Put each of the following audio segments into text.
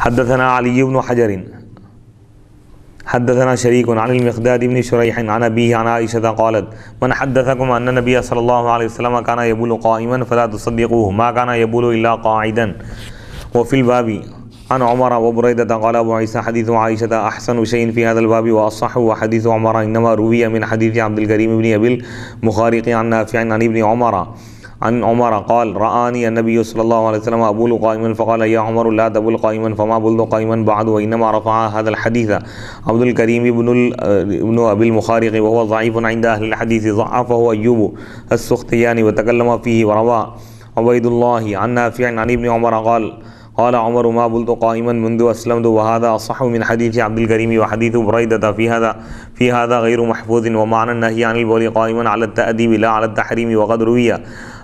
حدثنا علی بن حجر حدثنا شریک عن المقداد بن شریح عن ابیہ عن عائشہ قالت من حدثکم ان النبی صلی اللہ علیہ وسلم کان یبول قائما فلا تصدقوه ما کان یبول الا قاعدا وفی الباب عن عمر وبریدہ قال ابو عیسیٰ حدیث عائشہ احسن شیء فی هذا الباب واصح وحدیث عمر انما روی من حدیث عبد الکریم بن ابی المخارق عن نافع عن ابن عمر عن عمر قال رآني النبي صلى الله عليه وسلم أبول قائما فقال يا عمر لا تبول قائما فما بلت قائما بعد وإنما رفع هذا الحديث عبد الكريم ابن أبي المخارق وهو ضعيف عند أهل الحديث ضعفه أيوب السختياني وتكلم فيه وروى عبيد الله عن نافع عن ابن عمر قال عمر ما بلت قائما منذ أسلمت وهذا أصح من حديث عبد الكريم وحديث بريدة في هذا غير محفوظ ومعنى النهي عن البول قائما على التأديب لا على التحريم وقد روي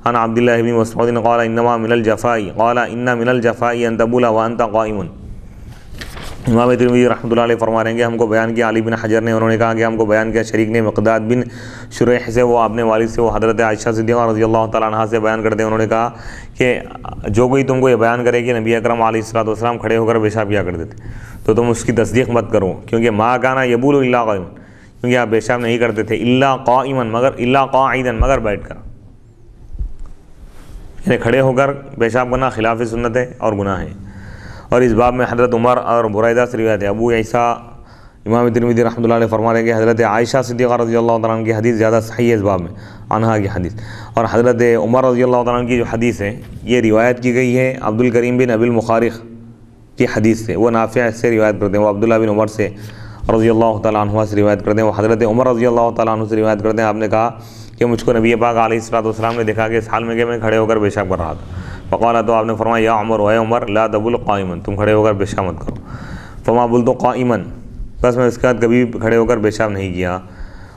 عن عبد الله بن مسعود قال انما من الجفاء قال ان من الجفاء ان تبول وانت قائم۔ امام ترمذی رحمۃ اللہ علیہ فرما رہے ہیں کہ ہم کو بیان کیا علی بن حجر نے، انہوں نے کہا کہ ہم کو بیان کیا شریک نے مقداد بن شریح سے، وہ اپنے والد سے، وہ حضرت عائشہ صدیقہ رضی اللہ تعالیٰ عنہا سے بیان کرتے ہیں۔ انہوں نے کہا کہ جو کوئی تم کو یہ بیان کرے کہ نبی اکرم علیہ الصلوۃ والسلام کھڑے ہو کر پیشاب کیا کرتے تھے تو تم اس کی تصدیق مت کرو، کیونکہ ما کانا یبول الا قائما، کیونکہ آپ پیشاب نہیں کرتے تھے الا قائما، مگر الا قاعدا، مگر بیٹھ کر، یعنی کھڑے ہو کر پیشاب کرنا خلاف سنت ہے اور گناہ ہے۔ اور اس باب میں حضرت عمر اور بریدہ سے روایت ہے۔ ابو عیسیٰ امام ترمذی رحمۃ اللہ علیہ فرما رہے ہیں کہ حضرت عائشہ صدیقہ رضی اللہ تعالیٰ عنہ کی حدیث زیادہ صحیح ہے اس باب میں، عنہا کی حدیث، اور حضرت عمر رضی اللہ تعالیٰ عنہ کی جو حدیث ہے یہ روایت کی گئی ہے عبد الکریم بن ابی المخارق کی حدیث سے، وہ نافع سے روایت کرتے ہیں، وہ عبداللہ بن عمر سے رضی اللہ تعالیٰ عنہ سے روایت کرتے ہیں، وہ حضرت عمر رضی اللہ تعالیٰ عنہ سے روایت کرتے ہیں۔ آپ نے کہا کہ مجھ کو نبی پاک علیہ الصلوۃ والسلام نے دیکھا کہ اس حال میں کہ میں کھڑے ہو کر پیشاب کر رہا تھا، فقال تو آپ نے فرمایا یا عمر، اے عمر، لا تبول قائما، تم کھڑے ہو کر پیشاب مت کرو، فما بلت قائما، بس میں اس کے بعد کبھی کھڑے ہو کر پیشاب نہیں کیا۔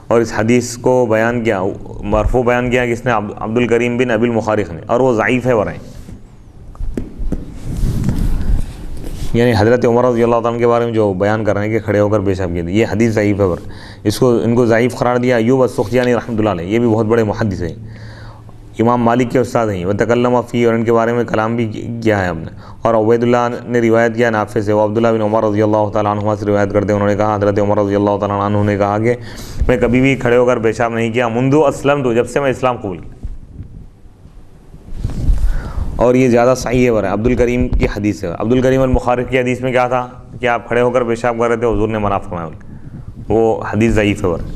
اور اس حدیث کو بیان کیا، مرفوع بیان کیا کس نے؟ عبد الکریم بن ابی المخارق نے، اور وہ ضعیف ہے ورائے، یعنی حضرت عمر رضی اللہ تعالیٰ کے بارے میں جو بیان کر رہے ہیں کہ کھڑے ہو کر پیشاب کیے تھے، یہ حدیث ضعیف ہے ورائے، ان کو ضعیف قرار دیا ایوب السختیانی رحمۃ اللہ علیہ، یہ بھی بہت بڑے محدث ہیں، امام مالک کے استاد ہیں، وہ تکلم فی، اور ان کے بارے میں کلام بھی کیا ہے ہم نے۔ اور عبید اللہ نے روایت کیا نافع سے، وہ عبداللہ بن عمر رضی اللہ تعالیٰ عنہ سے روایت کرتے ہیں، انہوں نے کہا حضرت عمر رضی اللہ تعالیٰ عنہ نے کہا کہ میں کبھی بھی کھڑے ہو کر پیشاب نہیں کیا منذ اسلمت، جب سے میں اسلام قبول کیا، اور یہ زیادہ صحیح ہے ورائے، عبد الکریم کی حدیث ہے۔ عبد الکریم المخارق کی حدیث میں کیا تھا کہ آپ کھڑے ہو کر پیشاب کر رہے تھے، حضور نے منع فرمایا، وہ حدیث ضعیف ہے ورائے۔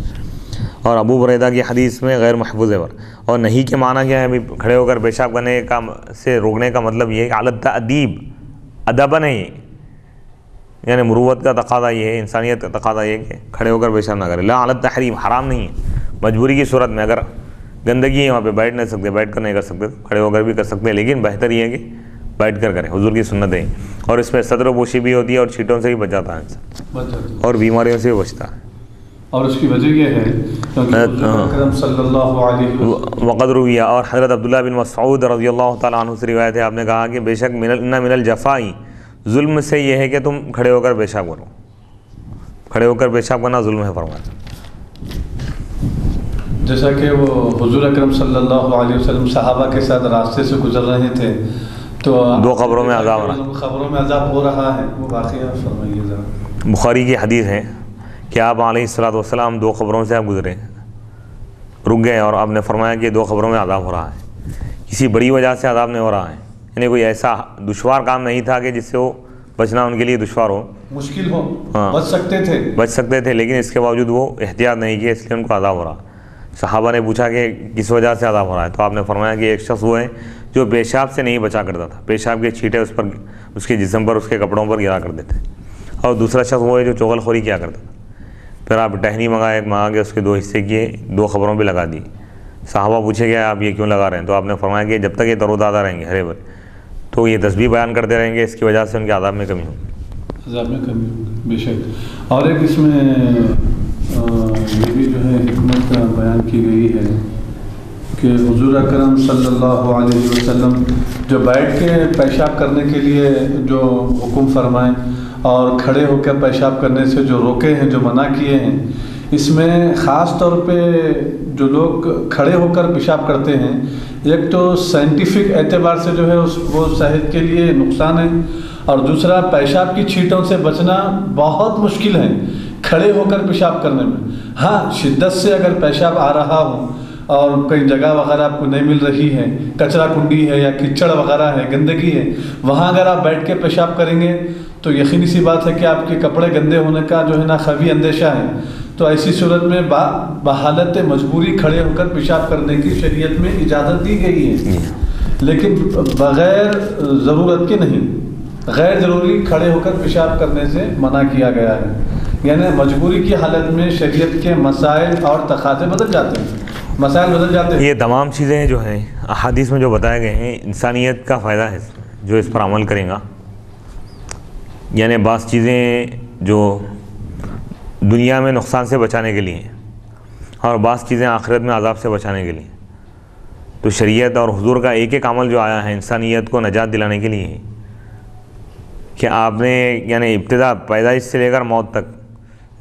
اور ابو بریدہ کی حدیث میں غیر محفوظ ہے اور نہیں کے معنی کیا ہے؟ کھڑے ہو کر پیشاب کرنے کا سے روکنے کا مطلب یہ ہے کہ علت ادیب، ادب نہیں، یعنی مروت کا تقاضا یہ ہے، انسانیت کا تقاضا یہ ہے کہ کھڑے ہو کر پیشاب نہ کرے، لا علت تحریم، حرام نہیں ہے، مجبوری کی صورت میں اگر گندگی ہے وہاں پہ بیٹھ نہیں سکتے، بیٹھ کر نہیں کر سکتے، کھڑے ہو کر بھی کر سکتے ہیں، لیکن بہتر یہ ہے کہ بیٹھ کر کریں، حضور کی سنت ہے، اور اس میں صدر و پوشی بھی ہوتی ہے اور چھینٹوں سے بھی بچ جاتا ہے انسان، اور بیماریوں سے بھی بچتا ہے۔ اور اس کی وجہ یہ ہے کہ صلی اللہ علیہ وسلم وقد روی، اور حضرت عبداللہ بن مسعود رضی اللہ تعالیٰ عنہ سے روایت ہے، آپ نے کہا کہ بے شک من الجفائی، ظلم سے یہ ہے کہ تم کھڑے ہو کر پیشاب کرو، کھڑے ہو کر پیشاب کرنا ظلم ہے فرمایا۔ جیسا کہ وہ حضور اکرم صلی اللہ علیہ وسلم صحابہ کے ساتھ راستے سے گزر رہے تھے تو دو قبروں میں عذاب ہو رہا ہے، خبروں میں عذاب ہو رہا ہے، وہ واقعہ فرمائیے ذرا۔ بخاری کی حدیث ہے کہ آپ علیہ الصلوۃ والسلام دو قبروں سے آپ گزرے، رک گئے، اور آپ نے فرمایا کہ دو قبروں میں عذاب ہو رہا ہے، کسی بڑی وجہ سے عذاب نہیں ہو رہا ہے، یعنی کوئی ایسا دشوار کام نہیں تھا کہ جس سے وہ بچنا ان کے لیے دشوار ہو، مشکل ہو، ہاں بچ سکتے تھے، لیکن اس کے باوجود وہ احتیاط نہیں کی، اس لیے ان کو عذاب ہو رہا۔ صحابہ نے پوچھا کہ کس وجہ سے عذاب ہو رہا ہے، تو آپ نے فرمایا کہ ایک شخص وہ ہے جو پیشاب سے نہیں بچا کرتا تھا، پیشاب کے چھینٹے اس پر، اس کے جسم پر، اس کے کپڑوں پر گرا کرتے تھے، اور دوسرا شخص وہ ہے جو چغل خوری کیا کرتا تھا۔ پھر آپ ٹہنی منگا کے اس کے دو حصے کیے، دو خبروں پہ لگا دی۔ صحابہ پوچھے کہ آپ یہ کیوں لگا رہے ہیں؟ تو آپ نے فرمایا کہ جب تک یہ تر و تازہ رہیں گے، ہرے بھرے، تو یہ تسبیح بیان کرتے رہیں گے، اس کی وجہ سے ان کے عذاب میں کمی ہوگی، عذاب میں کمی ہوگی بے شک۔ اور ایک اس میں یہ بھی جو ہے حکمت بیان کی گئی ہے کہ حضور اکرم صلی اللہ علیہ وسلم جو بیٹھ کے پیشاب کرنے کے لیے جو حکم فرمائیں اور کھڑے ہو کر پیشاب کرنے سے جو روکے ہیں، جو منع کیے ہیں، اس میں خاص طور پہ جو لوگ کھڑے ہو کر پیشاب کرتے ہیں، ایک تو سائنٹیفک اعتبار سے جو ہے وہ صحت کے لیے نقصان ہے، اور دوسرا پیشاب کی چھینٹوں سے بچنا بہت مشکل ہے کھڑے ہو کر پیشاب کرنے میں۔ ہاں شدت سے اگر پیشاب آ رہا ہو اور کئی جگہ وغیرہ آپ کو نہیں مل رہی ہے، کچرا کنڈی ہے یا کچڑ وغیرہ ہے، گندگی ہے، وہاں اگر آپ بیٹھ کے پیشاب کریں گے تو یقینی سی بات ہے کہ آپ کے کپڑے گندے ہونے کا جو ہے نا خفی اندیشہ ہے۔ تو ایسی صورت میں بحالت مجبوری کھڑے ہو کر پیشاب کرنے کی شریعت میں اجازت دی گئی ہے، لیکن بغیر ضرورت کے نہیں، غیر ضروری کھڑے ہو کر پیشاب کرنے سے منع کیا گیا ہے۔ یعنی مجبوری کی حالت میں شریعت کے مسائل اور تقاضے بدل جاتے ہیں، مسائل بدل جاتے ہیں۔ یہ تمام چیزیں جو ہیں احادیث میں جو بتائے گئے ہیں انسانیت کا فائدہ ہے جو اس پر عمل کرے گا۔ یعنی بعض چیزیں جو دنیا میں نقصان سے بچانے کے لیے ہیں اور بعض چیزیں آخرت میں عذاب سے بچانے کے لیے، تو شریعت اور حضور کا ایک ایک عمل جو آیا ہے انسانیت کو نجات دلانے کے لیے کہ آپ نے یعنی ابتدا پیدائش سے لے کر موت تک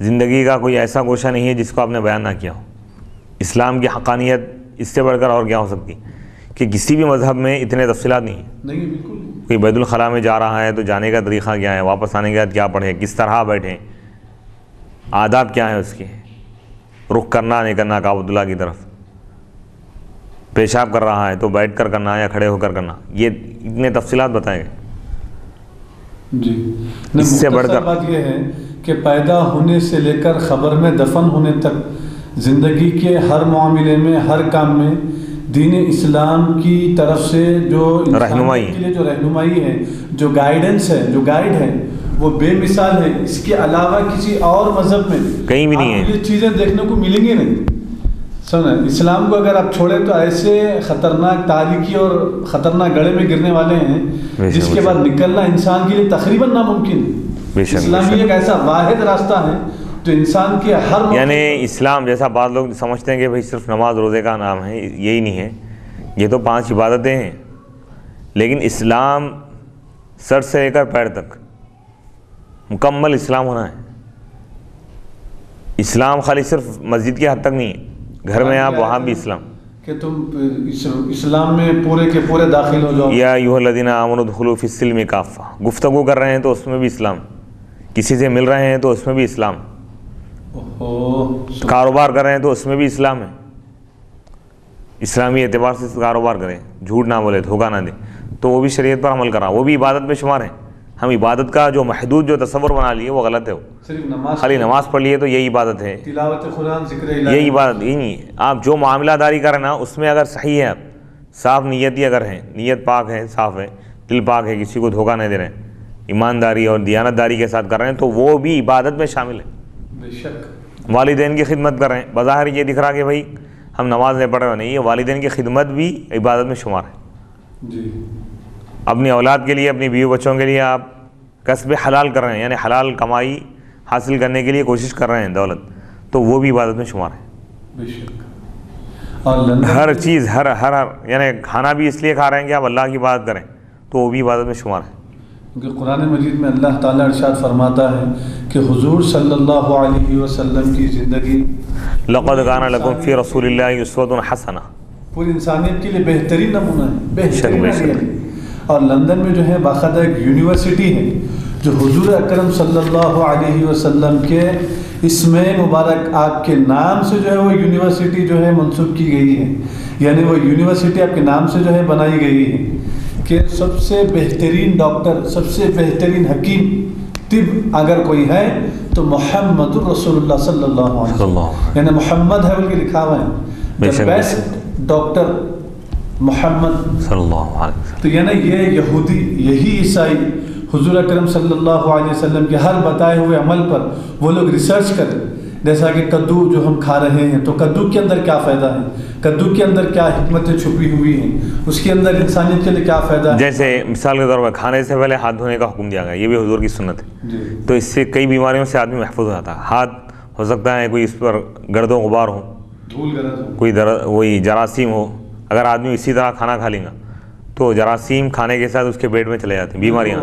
زندگی کا کوئی ایسا گوشہ نہیں ہے جس کو آپ نے بیان نہ کیا ہو۔ اسلام کی حقانیت اس سے بڑھ کر اور کیا ہو سکتی کہ کسی بھی مذہب میں اتنے تفصیلات نہیں ہیں۔ نہیں بالکل، کوئی بیت الخلاء میں جا رہا ہے تو جانے کا طریقہ کیا ہے، واپس آنے کے بعد کیا پڑھے، کس طرح بیٹھیں، آداب کیا ہے اس کے، رخ کرنا نہیں کرنا کعبۃ اللہ کی طرف، پیشاب کر رہا ہے تو بیٹھ کر کرنا یا کھڑے ہو کر کرنا، یہ اتنے تفصیلات بتائے گئے۔ جی اس سے بڑھ کر بات یہ ہے کہ پیدا ہونے سے لے کر خبر میں دفن ہونے تک زندگی کے ہر معاملے میں، ہر کام میں دین اسلام کی طرف سے جو رہنمائی کے لیے جو رہنمائی ہے، جو گائیڈنس ہے، جو گائیڈ ہے، وہ بے مثال ہے۔ اس کے علاوہ کسی اور مذہب میں کہیں بھی نہیں ہے یہ چیزیں دیکھنے کو ملیں گی نہیں۔ سنیں، اسلام کو اگر آپ چھوڑیں تو ایسے خطرناک تاریکی اور خطرناک گڑھے میں گرنے والے ہیں جس کے بعد نکلنا انسان کے لیے تقریباً ناممکن ہے۔ اسلام ایک ایسا واحد راستہ ہے جو انسان کے ہر یعنی اسلام جیسا بعض لوگ سمجھتے ہیں کہ بھئی صرف نماز روزے کا نام ہے، یہی نہیں ہے، یہ تو 5 عبادتیں ہیں، لیکن اسلام سر سے لے کر پیر تک مکمل اسلام ہونا ہے۔ اسلام خالی صرف مسجد کی حد تک نہیں ہے، گھر میں آپ وہاں بھی اسلام کہ تم اسلام میں پورے کے پورے داخل ہو جاؤ۔ یا ایھا الذین آمنوا ادخلوا فی السلم کافہ، گفتگو کر رہے ہیں تو اس میں بھی اسلام، کسی سے مل رہے ہیں تو اس میں بھی اسلام، کاروبار کر رہے ہیں تو اس میں بھی اسلام ہے۔ اسلامی اعتبار سے کاروبار کریں، جھوٹ نہ بولے، دھوکہ نہ دیں، تو وہ بھی شریعت پر عمل کرا، وہ بھی عبادت میں شمار ہے۔ ہم عبادت کا جو محدود جو تصور بنا لیے وہ غلط ہے، وہ صرف نماز خالی نماز پڑھ لیے تو یہی عبادت ہے، تلاوت قرآن، ذکر الہی، یہی عبادت ہی نہیں ہے۔ آپ جو معاملہ داری کر رہے ہیں نا اس میں اگر صحیح ہے، آپ صاف نیتی اگر ہیں، نیت پاک ہے، صاف ہے، دل پاک ہے، کسی کو دھوکہ نہیں دے رہے ہیں، ایمانداری اور دیانت داری کے ساتھ کر رہے ہیں تو وہ بھی عبادت میں شامل ہے۔ بے شک والدین کی خدمت کر رہے ہیں، بظاہر یہ دکھ رہا کہ بھائی ہم نماز نہیں پڑھ رہے، نہیں، یہ والدین کی خدمت بھی عبادت میں شمار ہے۔ جی، اپنی اولاد کے لیے، اپنی بیوی بچوں کے لیے آپ کسب حلال کر رہے ہیں، یعنی حلال کمائی حاصل کرنے کے لیے کوشش کر رہے ہیں دولت، تو وہ بھی عبادت میں شمار ہے۔ بے شک۔ اور ہر چیز ہر یعنی کھانا بھی اس لیے کھا رہے ہیں کہ آپ اللہ کی عبادت کریں تو وہ بھی عبادت میں شمار ہے۔ کیونکہ قرآن مجید میں اللہ تعالیٰ ارشاد فرماتا ہے کہ حضور صلی اللہ علیہ وسلم کی زندگی لقد کان لکم فی رسول اللہ اسوۃ حسنہ، پوری انسانیت کے لیے بہترین نمونہ ہے، بہترین بے شک۔ نمونہ ہے۔ اور لندن میں جو ہے باقاعدہ ایک یونیورسٹی ہے جو حضور اکرم صلی اللہ علیہ وسلم کے اسم مبارک آپ کے نام سے جو ہے وہ یونیورسٹی جو ہے منسوب کی گئی ہے، یعنی وہ یونیورسٹی آپ کے نام سے جو ہے بنائی گئی ہے کہ سب سے بہترین ڈاکٹر، سب سے بہترین حکیم طب اگر کوئی ہے تو محمد الرسول اللہ صلی اللہ علیہ وسلم، یعنی محمد ہے بلکہ لکھا ہوا ہے بیسٹ ڈاکٹر محمد صلی اللہ علیہ وسلم۔ تو یعنی یہ یہودی، یہی عیسائی حضور اکرم صلی اللہ علیہ وسلم کے ہر بتائے ہوئے عمل پر وہ لوگ ریسرچ کریں، جیسا کہ کدو جو ہم کھا رہے ہیں تو کدو کے اندر کیا فائدہ ہے، کدو کے اندر کیا حکمتیں چھپی ہوئی ہیں، اس کے اندر انسانیت کے لیے کیا فائدہ ہے۔ جیسے مثال کے طور پر کھانے سے پہلے ہاتھ دھونے کا حکم دیا گیا، یہ بھی حضور کی سنت ہے، تو اس سے کئی بیماریوں سے آدمی محفوظ ہو جاتا ہے۔ ہاتھ ہو سکتا ہے کوئی اس پر گرد و غبار ہو، دھول گرد ہو، کوئی وہی جراثیم ہو، اگر آدمی اسی طرح کھانا کھا لیں گا تو جراثیم کھانے کے ساتھ اس کے پیٹ میں چلے جاتے ہیں، بیماریاں۔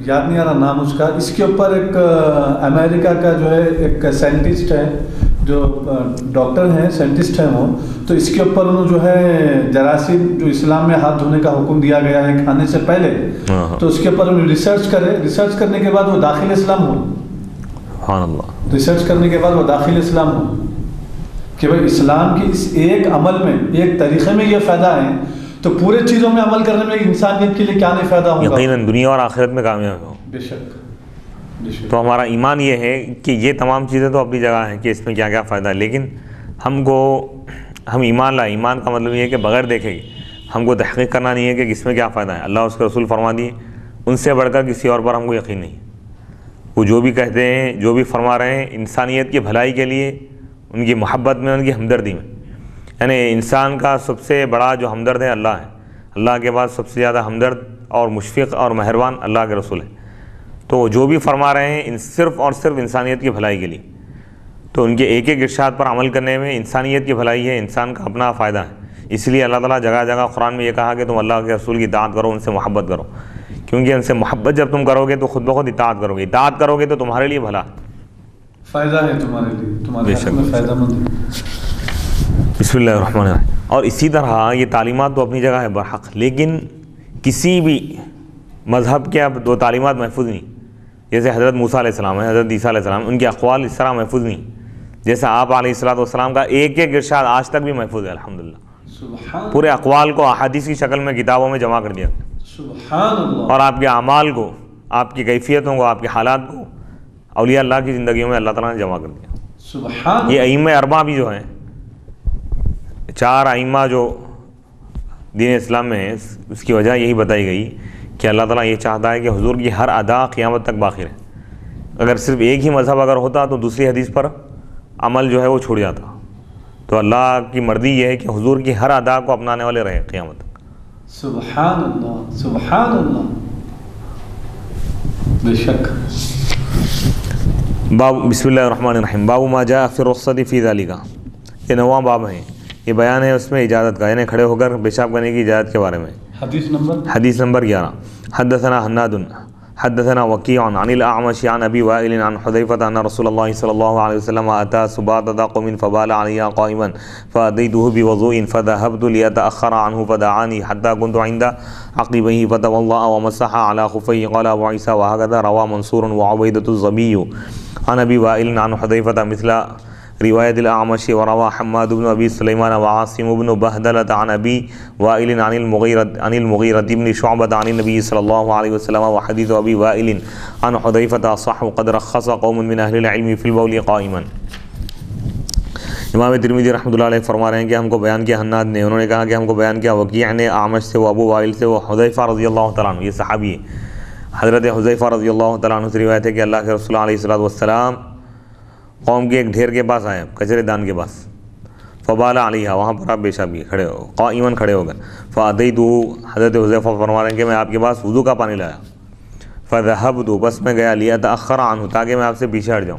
یاد نہیں آ رہا نام اس کا، اس کے اوپر ایک امریکہ کا جو ہے ایک سائنٹسٹ ہے جو ڈاکٹر ہیں سائنٹسٹ ہیں وہ، تو اس کے اوپر انہوں جو ہے جراثیم جو اسلام میں ہاتھ دھونے کا حکم دیا گیا ہے کھانے سے پہلے، تو اس کے اوپر انہوں ریسرچ کرے، ریسرچ کرنے کے بعد وہ داخل اسلام ہو، سبحان اللہ، ریسرچ کرنے کے بعد وہ داخل اسلام ہو کہ بھائی اسلام کی اس ایک عمل میں، ایک طریقے میں یہ فائدہ ہے، تو پورے چیزوں میں عمل کرنے میں انسانیت کے لیے کیا نہیں فائدہ ہوگا؟ یقیناً دنیا اور آخرت میں کامیاب ہو۔ بے شک، بے شک۔ تو ہمارا ایمان یہ ہے کہ یہ تمام چیزیں تو اپنی جگہ ہیں کہ اس میں کیا کیا فائدہ ہے، لیکن ہم ایمان لائے۔ ایمان کا مطلب یہ ہے کہ بغیر دیکھے گی ہم کو تحقیق کرنا نہیں ہے کہ اس میں کیا فائدہ ہے۔ اللہ اس کے رسول فرما دیے، ان سے بڑھ کر کسی اور پر ہم کو یقین نہیں۔ وہ جو بھی کہتے ہیں، جو بھی فرما رہے ہیں، انسانیت کی بھلائی کے لیے، ان کی محبت میں، ان کی ہمدردی میں، یعنی انسان کا سب سے بڑا جو ہمدرد ہے اللہ ہے۔ اللہ کے بعد سب سے زیادہ ہمدرد اور مشفق اور مہربان اللہ کے رسول ہے۔ تو جو بھی فرما رہے ہیں صرف اور صرف انسانیت کی بھلائی کے لیے، تو ان کے ایک ایک ارشاد پر عمل کرنے میں انسانیت کی بھلائی ہے، انسان کا اپنا فائدہ ہے۔ اس لیے اللہ تعالیٰ جگہ جگہ قرآن میں یہ کہا کہ تم اللہ کے رسول کی اطاعت کرو، ان سے محبت کرو، کیونکہ ان سے محبت جب تم کرو گے تو خود بخود اطاعت کرو گے، اطاعت کرو گے تو تمہارے لیے بھلا فائدہ ہے، تمہارے لیے، تمہارے حق میں فائدہ مند ہے۔ بسم اللہ الرحمن الرحیم۔ اور اسی طرح یہ تعلیمات تو اپنی جگہ ہے برحق، لیکن کسی بھی مذہب کے اب دو تعلیمات محفوظ نہیں، جیسے حضرت موسیٰ علیہ السلام ہے، حضرت عیسیٰ علیہ السلام، ان کے اقوال اس طرح محفوظ نہیں، جیسا آپ علیہ السلام کا ایک ایک ارشاد آج تک بھی محفوظ ہے الحمدللہ۔ پورے اقوال کو احادیث کی شکل میں کتابوں میں جمع کر دیا، سبحان اللہ۔ اور آپ کے اعمال کو، آپ کی کیفیتوں کو، آپ کے حالات کو اولیاء اللہ کی زندگیوں میں اللہ تعالیٰ نے جمع کر دیا۔ سبحان یہ ائمہ اربعہ بھی جو ہیں، چار ائمہ جو دین اسلام میں ہیں، اس کی وجہ یہی بتائی گئی کہ اللہ تعالیٰ یہ چاہتا ہے کہ حضور کی ہر ادا قیامت تک باقی رہے۔ اگر صرف ایک ہی مذہب اگر ہوتا تو دوسری حدیث پر عمل جو ہے وہ چھوڑ جاتا، تو اللہ کی مرضی یہ ہے کہ حضور کی ہر ادا کو اپنانے والے رہے قیامت تک۔ سبحان اللہ، سبحان اللہ، بے شک۔ باب بسم اللہ الرحمن الرحیم، باب ما جاء فی الرخصۃ فی ذلک۔ یہ 9واں باب ہے، یہ بیان ہے اس میں اجازت کا، یعنی کھڑے ہو کر پیشاب کرنے کی اجازت کے بارے میں۔ حدیث نمبر 11۔ حدثنا حناد حدثنا وکیع عن الاعمش عن ابی وائل عن حذیفہ ان رسول اللہ صلی اللہ علیہ وسلم اتى سباطۃ قوم فبال علیها قائما فأتيته بوضوء فذهبت لأتأخر عنه فدعاني حتى كنت عند عقبيه فتوضأ ومسح على خفيه قال ابو عيسى وهكذا روى منصور وعبيدة الزبي عن ابی وائل عن حذیفہ مثل روایت الاعمش وروى حماد بن ابی سلیمان وعاصم بن بہدلۃ عن ابی وائل عن المغیرۃ بن شعبۃ عن النبی صلی اللہ علیہ وسلم وحدیث ابی وائل عن حذیفہ اصح قد رخص قوم من اہل العلم فی البول قائما۔ امام ترمذی رحمۃ اللہ علیہ فرما رہے ہیں کہ ہم کو بیان کیا حناد نے، انہوں نے کہا کہ ہم کو بیان کیا وکیع نے، اعمش سے، وہ ابو وائل سے، وہ حذیفہ رضی اللہ تعالیٰ عنہ، یہ صحابی ہے۔ حضرت حذیفہ رضی اللہ تعالیٰ عنہ سے روایت ہے کہ اللہ کے رسول علیہ السلام قوم کے ایک ڈھیر کے پاس آئے، کچرے دان کے پاس، فبال علیہا، وہاں پر آپ پیشاب کیے، کھڑے ہو، قائماً کھڑے ہو گئے، فأتیتہ، حضرت حذیفہ فرما رہے ہیں کہ میں آپ کے پاس وضو کا پانی لایا، فذهبت، بس میں گیا، لأتأخر عنہ، تاکہ میں آپ سے پیچھے ہٹ جاؤں،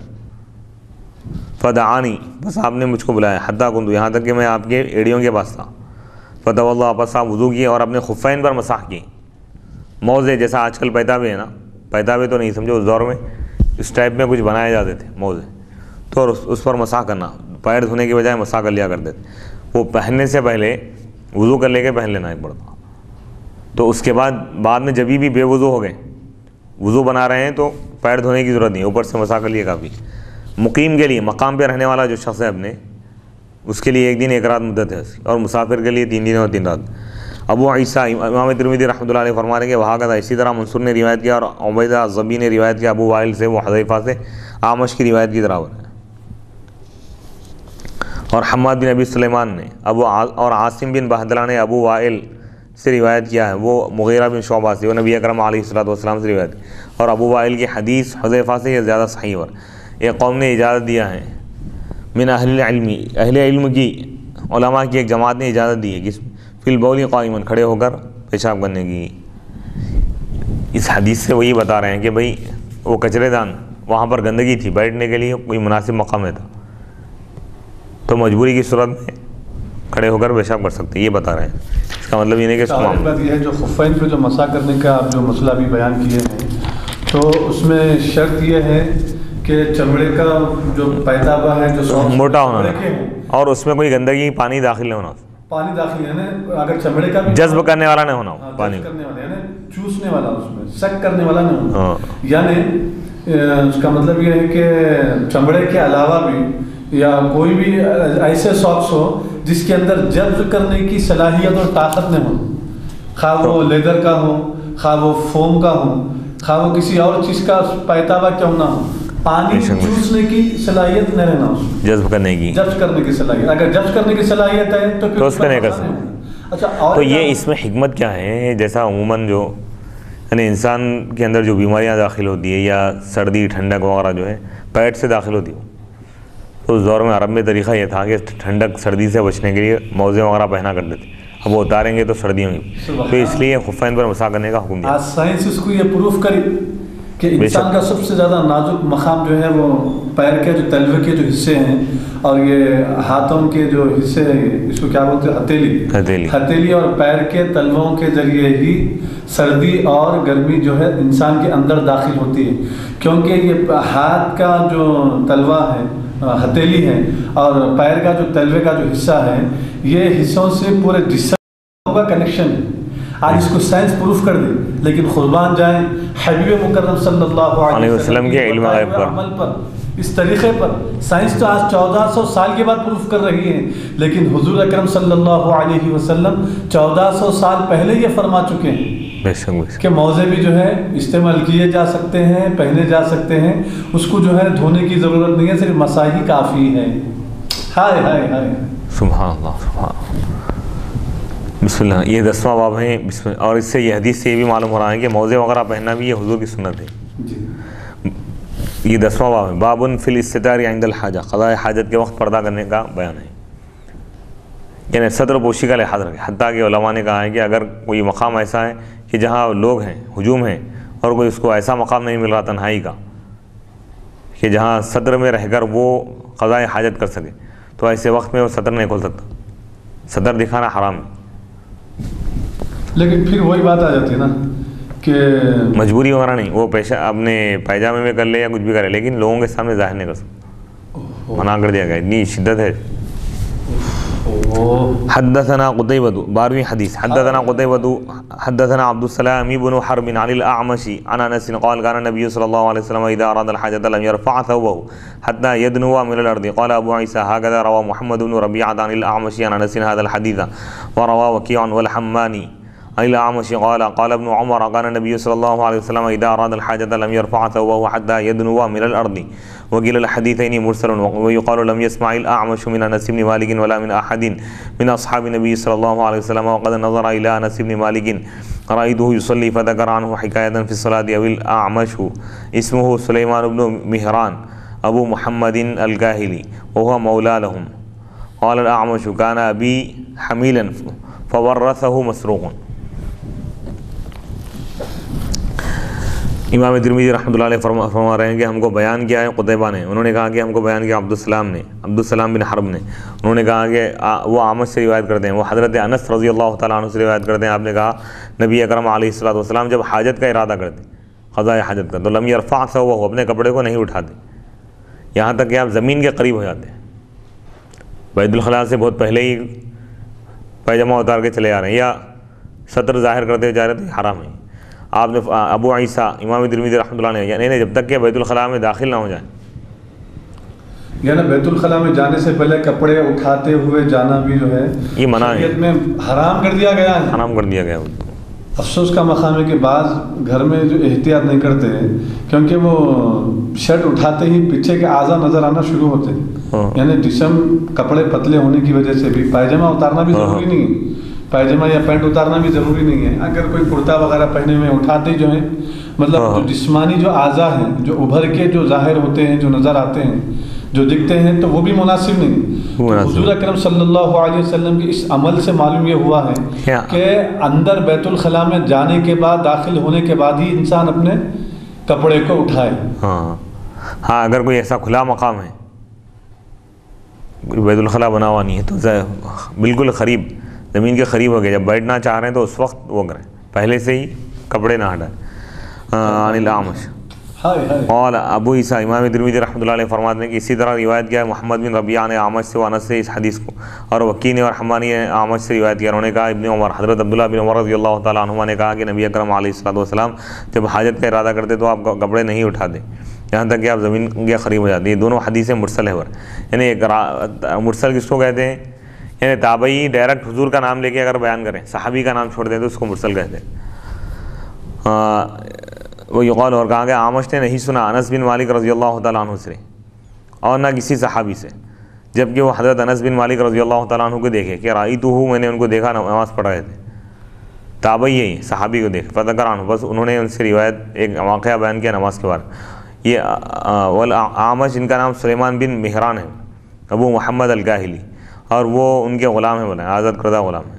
فدعانی، بس آپ نے مجھ کو بلایا، حتی کنت، یہاں تک کہ میں آپ کے ایڑیوں کے پاس تھا، فتوضأ، بس آپ وضو کیے اور اپنے خفین پر مسح کیے، موزے جیسا آج کل پیتابے ہے نا، پیتابے تو نہیں سمجھو، اس دور میں اس ٹائپ میں کچھ بنائے جاتے تھے موزے، تو اس پر مسح کرنا، پیر دھونے کی بجائے مسح کر لیا کرتے تھے، وہ پہننے سے پہلے وضو کر لے کے پہن لینا ایک پڑتا، تو اس کے بعد میں جبھی بھی بے وضو ہو گئے، وضو بنا رہے ہیں تو پیر دھونے کی ضرورت نہیں، اوپر سے مسح کر لیے کافی۔ مقیم کے لیے، مقام پہ رہنے والا جو شخص ہے اپنے، اس کے لیے 1 دن 1 رات مدت ہے، اور مسافر کے لیے 3 دن اور 3 رات۔ ابو عیسیٰ امام ترمذی رحمۃ اللہ علیہ فرما رہے ہیں کہ وہاں کا، اسی طرح منصور نے روایت کیا اور عبیدہ الزبی نے روایت کیا ابو وائل سے، وہ حذیفہ سے، اعمش کی روایت کی طرح ہے، اور حماد بن ابی سلیمان نے اور عاصم بن بہدلہ نے ابو وائل سے روایت کیا ہے، وہ مغیرہ بن شعبہ سے، وہ نبی اکرم علیہ السلام سے روایت کی، اور ابو وائل کی حدیث حذیفہ سے یہ زیادہ صحیح، اور ایک قوم نے اجازت دیا ہے، من اہل العلم، اہل علم کی، علماء کی ایک جماعت نے اجازت دی ہے کہ فی البول قائما، کھڑے ہو کر پیشاب کرنے کی۔ اس حدیث سے وہی بتا رہے ہیں کہ بھئی وہ کچرے دان، وہاں پر گندگی تھی، بیٹھنے کے لیے کوئی مناسب مقام ہے تھا، تو مجبوری کی صورت میں کھڑے ہو کر پیشاب کر سکتے، یہ بتا رہے ہیں۔ اس کا مطلب یہ نہیں کہ بات یہ ہے جو خفین پہ جو مسح کرنے کا آپ جو مسئلہ بھی بیان کیے ہیں، تو اس میں شرط یہ ہے کہ چمڑے کا جو پیتابہ ہے جو موٹا ہونا اور اس میں کوئی گندگی پانی داخل نہیں ہونا, پانی داخل یعنی اگر چمڑے کا جذب کرنے والا نہیں ہونا, پانی کرنے والا یعنی چوسنے والا, اس میں سک کرنے والا نہیں ہونا. یعنی اس کا مطلب یہ ہے کہ چمڑے کے علاوہ بھی یا کوئی بھی ایسے ساکس ہو جس کے اندر جذب کرنے کی صلاحیت اور طاقت نہیں ہو, خواہ وہ لیدر کا ہو, خواہ وہ فوم کا ہو, خواہ وہ کسی اور چیز کا پیتابہ کیوں نہ ہو, پانی چوسنے کی صلاحیت نہیں رہنا, اس جذب کرنے کی صلاحیت. اگر جذب کرنے کی صلاحیت ہے تو اس کا نہیں کر سکتے. اچھا, تو یہ اس میں حکمت کیا ہے؟ جیسا عموماً جو یعنی انسان کے اندر جو بیماریاں داخل ہوتی ہے یا سردی ٹھنڈک وغیرہ جو ہے پیٹ سے داخل ہوتی ہے, تو اس دور میں عرب میں طریقہ یہ تھا کہ ٹھنڈک سردی سے بچنے کے لیے موزے وغیرہ پہنا کرتے تھے. اب وہ اتاریں گے تو سردی ہوگی, تو اس لیے خفین پر مسح کرنے کا حکم دیا. آج سائنس اس کو یہ پروف کری کہ انسان کا سب سے زیادہ نازک مقام جو ہے وہ پیر کے جو تلوے کے جو حصے ہیں اور یہ ہاتھوں کے جو حصے ہیں, اس کو کیا بولتے ہیں, ہتھیلی اور پیر کے تلووں کے ذریعے ہی سردی اور گرمی جو ہے انسان کے اندر داخل ہوتی ہے. کیونکہ یہ ہاتھ کا جو تلوا ہے, ہتھیلی ہے, اور پیر کا جو تلوے کا جو حصہ ہے, یہ حصوں سے پورے جسم کا کنیکشن ہے. آج اس کو سائنس پروف کر دے, لیکن قربان جائیں حبیب مکرم صلی اللہ علیہ وسلم کے علم غیب پر, عمل پر, اس طریقے پر. سائنس تو آج 1400 سال کے بعد پروف کر رہی ہے, لیکن حضور اکرم صلی اللہ علیہ وسلم 1400 سال پہلے یہ فرما چکے ہیں کہ موزے بھی جو ہے استعمال کیے جا سکتے ہیں, پہنے جا سکتے ہیں, اس کو جو ہے دھونے کی ضرورت نہیں ہے, صرف مسح ہی کافی ہے. ہائے ہائے ہائے, سبحان اللہ سبحان اللہ. بسم اللہ. یہ 10واں باب ہے. اور اس سے یہ حدیث سے یہ بھی معلوم ہو رہا ہے کہ موزے وغیرہ پہننا بھی یہ حضور کی سنت ہے. یہ 10واں باب ہے. بابن فی الاستتار عند الحاجہ, قضاء حاجت کے وقت پردہ کرنے کا بیان ہے. یعنی صدر پوشی کا لحاظ رکھے. حتیٰ کہ علماء نے کہا ہے کہ اگر کوئی مقام ایسا ہے کہ جہاں لوگ ہیں, ہجوم ہیں, اور کوئی اس کو ایسا مقام نہیں مل رہا تنہائی کا کہ جہاں صدر میں رہ کر وہ قضاء حاجت کر سکے, تو ایسے وقت میں وہ صدر نہیں کھول سکتا. صدر دکھانا حرام ہے. لیکن پھر وہی بات آ جاتی ہے نا کہ مجبوری وغیرہ نہیں, وہ پیشہ اپنے پائجامے میں کر لے یا کچھ بھی کرے, لیکن لوگوں کے سامنے ظاہر نہیں کر سکتا, منع کر دیا گیا, اتنی شدت ہے. حدثنا قتيبة 12ویں حدیث. حدثنا قتيبة حدثنا عبد السلام بن حرب عن الأعمش عن أنس قال كان النبي صلى الله عليه وسلم إذا أراد الحاجة لم يرفع ثوبه حتى يدنو من الأرض. قال أبو عيسى هكذا روى محمد بن ربيعة عن الأعمش عن أنس هذا الحديث, وروى وكيع والحماني عن الأعمش قال قال ابن عمر كان النبي صلى الله عليه وسلم إذا أراد الحاجة لم يرفع ثوبه حتى يدنو من الأرض. وقيل الحديثين مرسل, ويقال لم يسمع الأعمش من أنس بن مالك ولا من أحد من أصحاب النبي صلى الله عليه وسلم. وقد نظر إلى أنس بن مالك رأيته يصلي فذكر عنه حكاية في الصلاة. أو الأعمش اسمه سليمان بن مهران أبو محمد الكاهلي وهو مولى لهم. قال الأعمش كان أبي حميلا فورثه مسروق. امام ترمذی رحمۃ اللہ علیہ فرما رہے ہیں کہ ہم کو بیان کیا ہے قتیبہ نے, انہوں نے کہا کہ ہم کو بیان کیا عبدالسلام بن حرب نے. انہوں نے کہا کہ وہ اعمش سے روایت کرتے ہیں, وہ حضرت انس رضی اللہ تعالیٰ عنہ سے روایت کرتے ہیں. آپ نے کہا نبی اکرم علیہ الصلوۃ والسلام جب حاجت کا ارادہ کرتے, قضاء حاجت کا, تو لم یرفع ثوبہ, اپنے کپڑے کو نہیں اٹھاتے یہاں تک کہ آپ زمین کے قریب ہو جاتے ہیں. بیت الخلاء سے بہت پہلے ہی پیجامہ اتار کے چلے آ رہے ہیں یا سطر ظاہر کرتے جا رہے تو حرام ہے. آپ نے ابو عیسیٰ امام ترمذی رحمۃ اللہ نے یعنی جب تک کہ بیت الخلاء میں داخل نہ ہو جائیں, یعنی بیت الخلاء میں جانے سے پہلے کپڑے اٹھاتے ہوئے جانا بھی جو ہے یہ منع ہے, میں حرام کر دیا گیا ہے. حرام کر دیا گیا. افسوس کا مقام ہے کہ بعض گھر میں جو احتیاط نہیں کرتے ہیں, کیونکہ وہ شرٹ اٹھاتے ہی پیچھے کے اعضاء نظر آنا شروع ہوتے ہیں. یعنی جسم کپڑے پتلے ہونے کی وجہ سے بھی پائجامہ اتارنا بھی ضروری نہیں ہے, پائجامہ یا پینٹ اتارنا بھی ضروری نہیں ہے. اگر کوئی کرتا وغیرہ پہنے ہوئے اٹھاتے جو ہیں, مطلب جو جسمانی جو اعضاء ہیں جو ابھر کے جو ظاہر ہوتے ہیں, جو نظر آتے ہیں, جو دکھتے ہیں, تو وہ بھی مناسب نہیں. حضور اکرم صلی اللہ علیہ وسلم کے اس عمل سے معلوم یہ ہوا ہے کہ اندر بیت الخلاء میں جانے کے بعد, داخل ہونے کے بعد ہی انسان اپنے کپڑے کو اٹھائے. ہاں اگر کوئی ایسا کھلا مقام ہے, بیت الخلاء بنا ہوا نہیں ہے, تو بالکل قریب زمین کے قریب ہو گیا, جب بیٹھنا چاہ رہے ہیں تو اس وقت وہ کریں, پہلے سے ہی کپڑے نہ ہٹائیں. عن الأعمش اور ابو عیسیٰ امام ترمذی رحمۃ اللہ علیہ فرماتے ہیں کہ اسی طرح روایت کیا ہے محمد بن ربیعہ نے اعمش سے و انس سے اس حدیث کو، اور وکیع نے اور حمانی نے اعمش سے روایت کیا. انہوں نے کہا ابن عمر حضرت عبداللہ بن عمر رضی اللہ تعالیٰ عنہما نے کہا کہ نبی اکرم علیہ الصلوۃ والسلام جب حاجت کا ارادہ کرتے تو آپ کپڑے نہیں اٹھاتے یہاں تک کہ آپ زمین کے قریب ہو جاتی. یہ دونوں حدیثیں مرسل ہیں. یعنی ایک مرسل کس کو کہتے ہیں؟ یعنی تابعی ڈائریکٹ حضور کا نام لے کے اگر بیان کریں، صحابی کا نام چھوڑ دیں تو اس کو مرسل کہتے ہیں. وہ یقال اور کہا کہ اعمش نے نہیں سنا انس بن مالک رضی اللہ تعالیٰ عنہ سے اور نہ کسی صحابی سے، جبکہ وہ حضرت انس بن مالک رضی اللہ تعالیٰ عنہ کو دیکھے کہ رأیتہ، میں نے ان کو دیکھا نماز پڑھ رہے تھے. تابعی یہی صحابی کو دیکھ فذکر عنہ، بس انہوں نے ان سے روایت ایک واقعہ بیان کیا نماز کے بارے. یہ اعمش ان کا نام سلیمان بن مہران ہے، ابو محمد الکاہلی، اور وہ ان کے غلام ہیں، بولے آزاد کردہ غلام ہیں.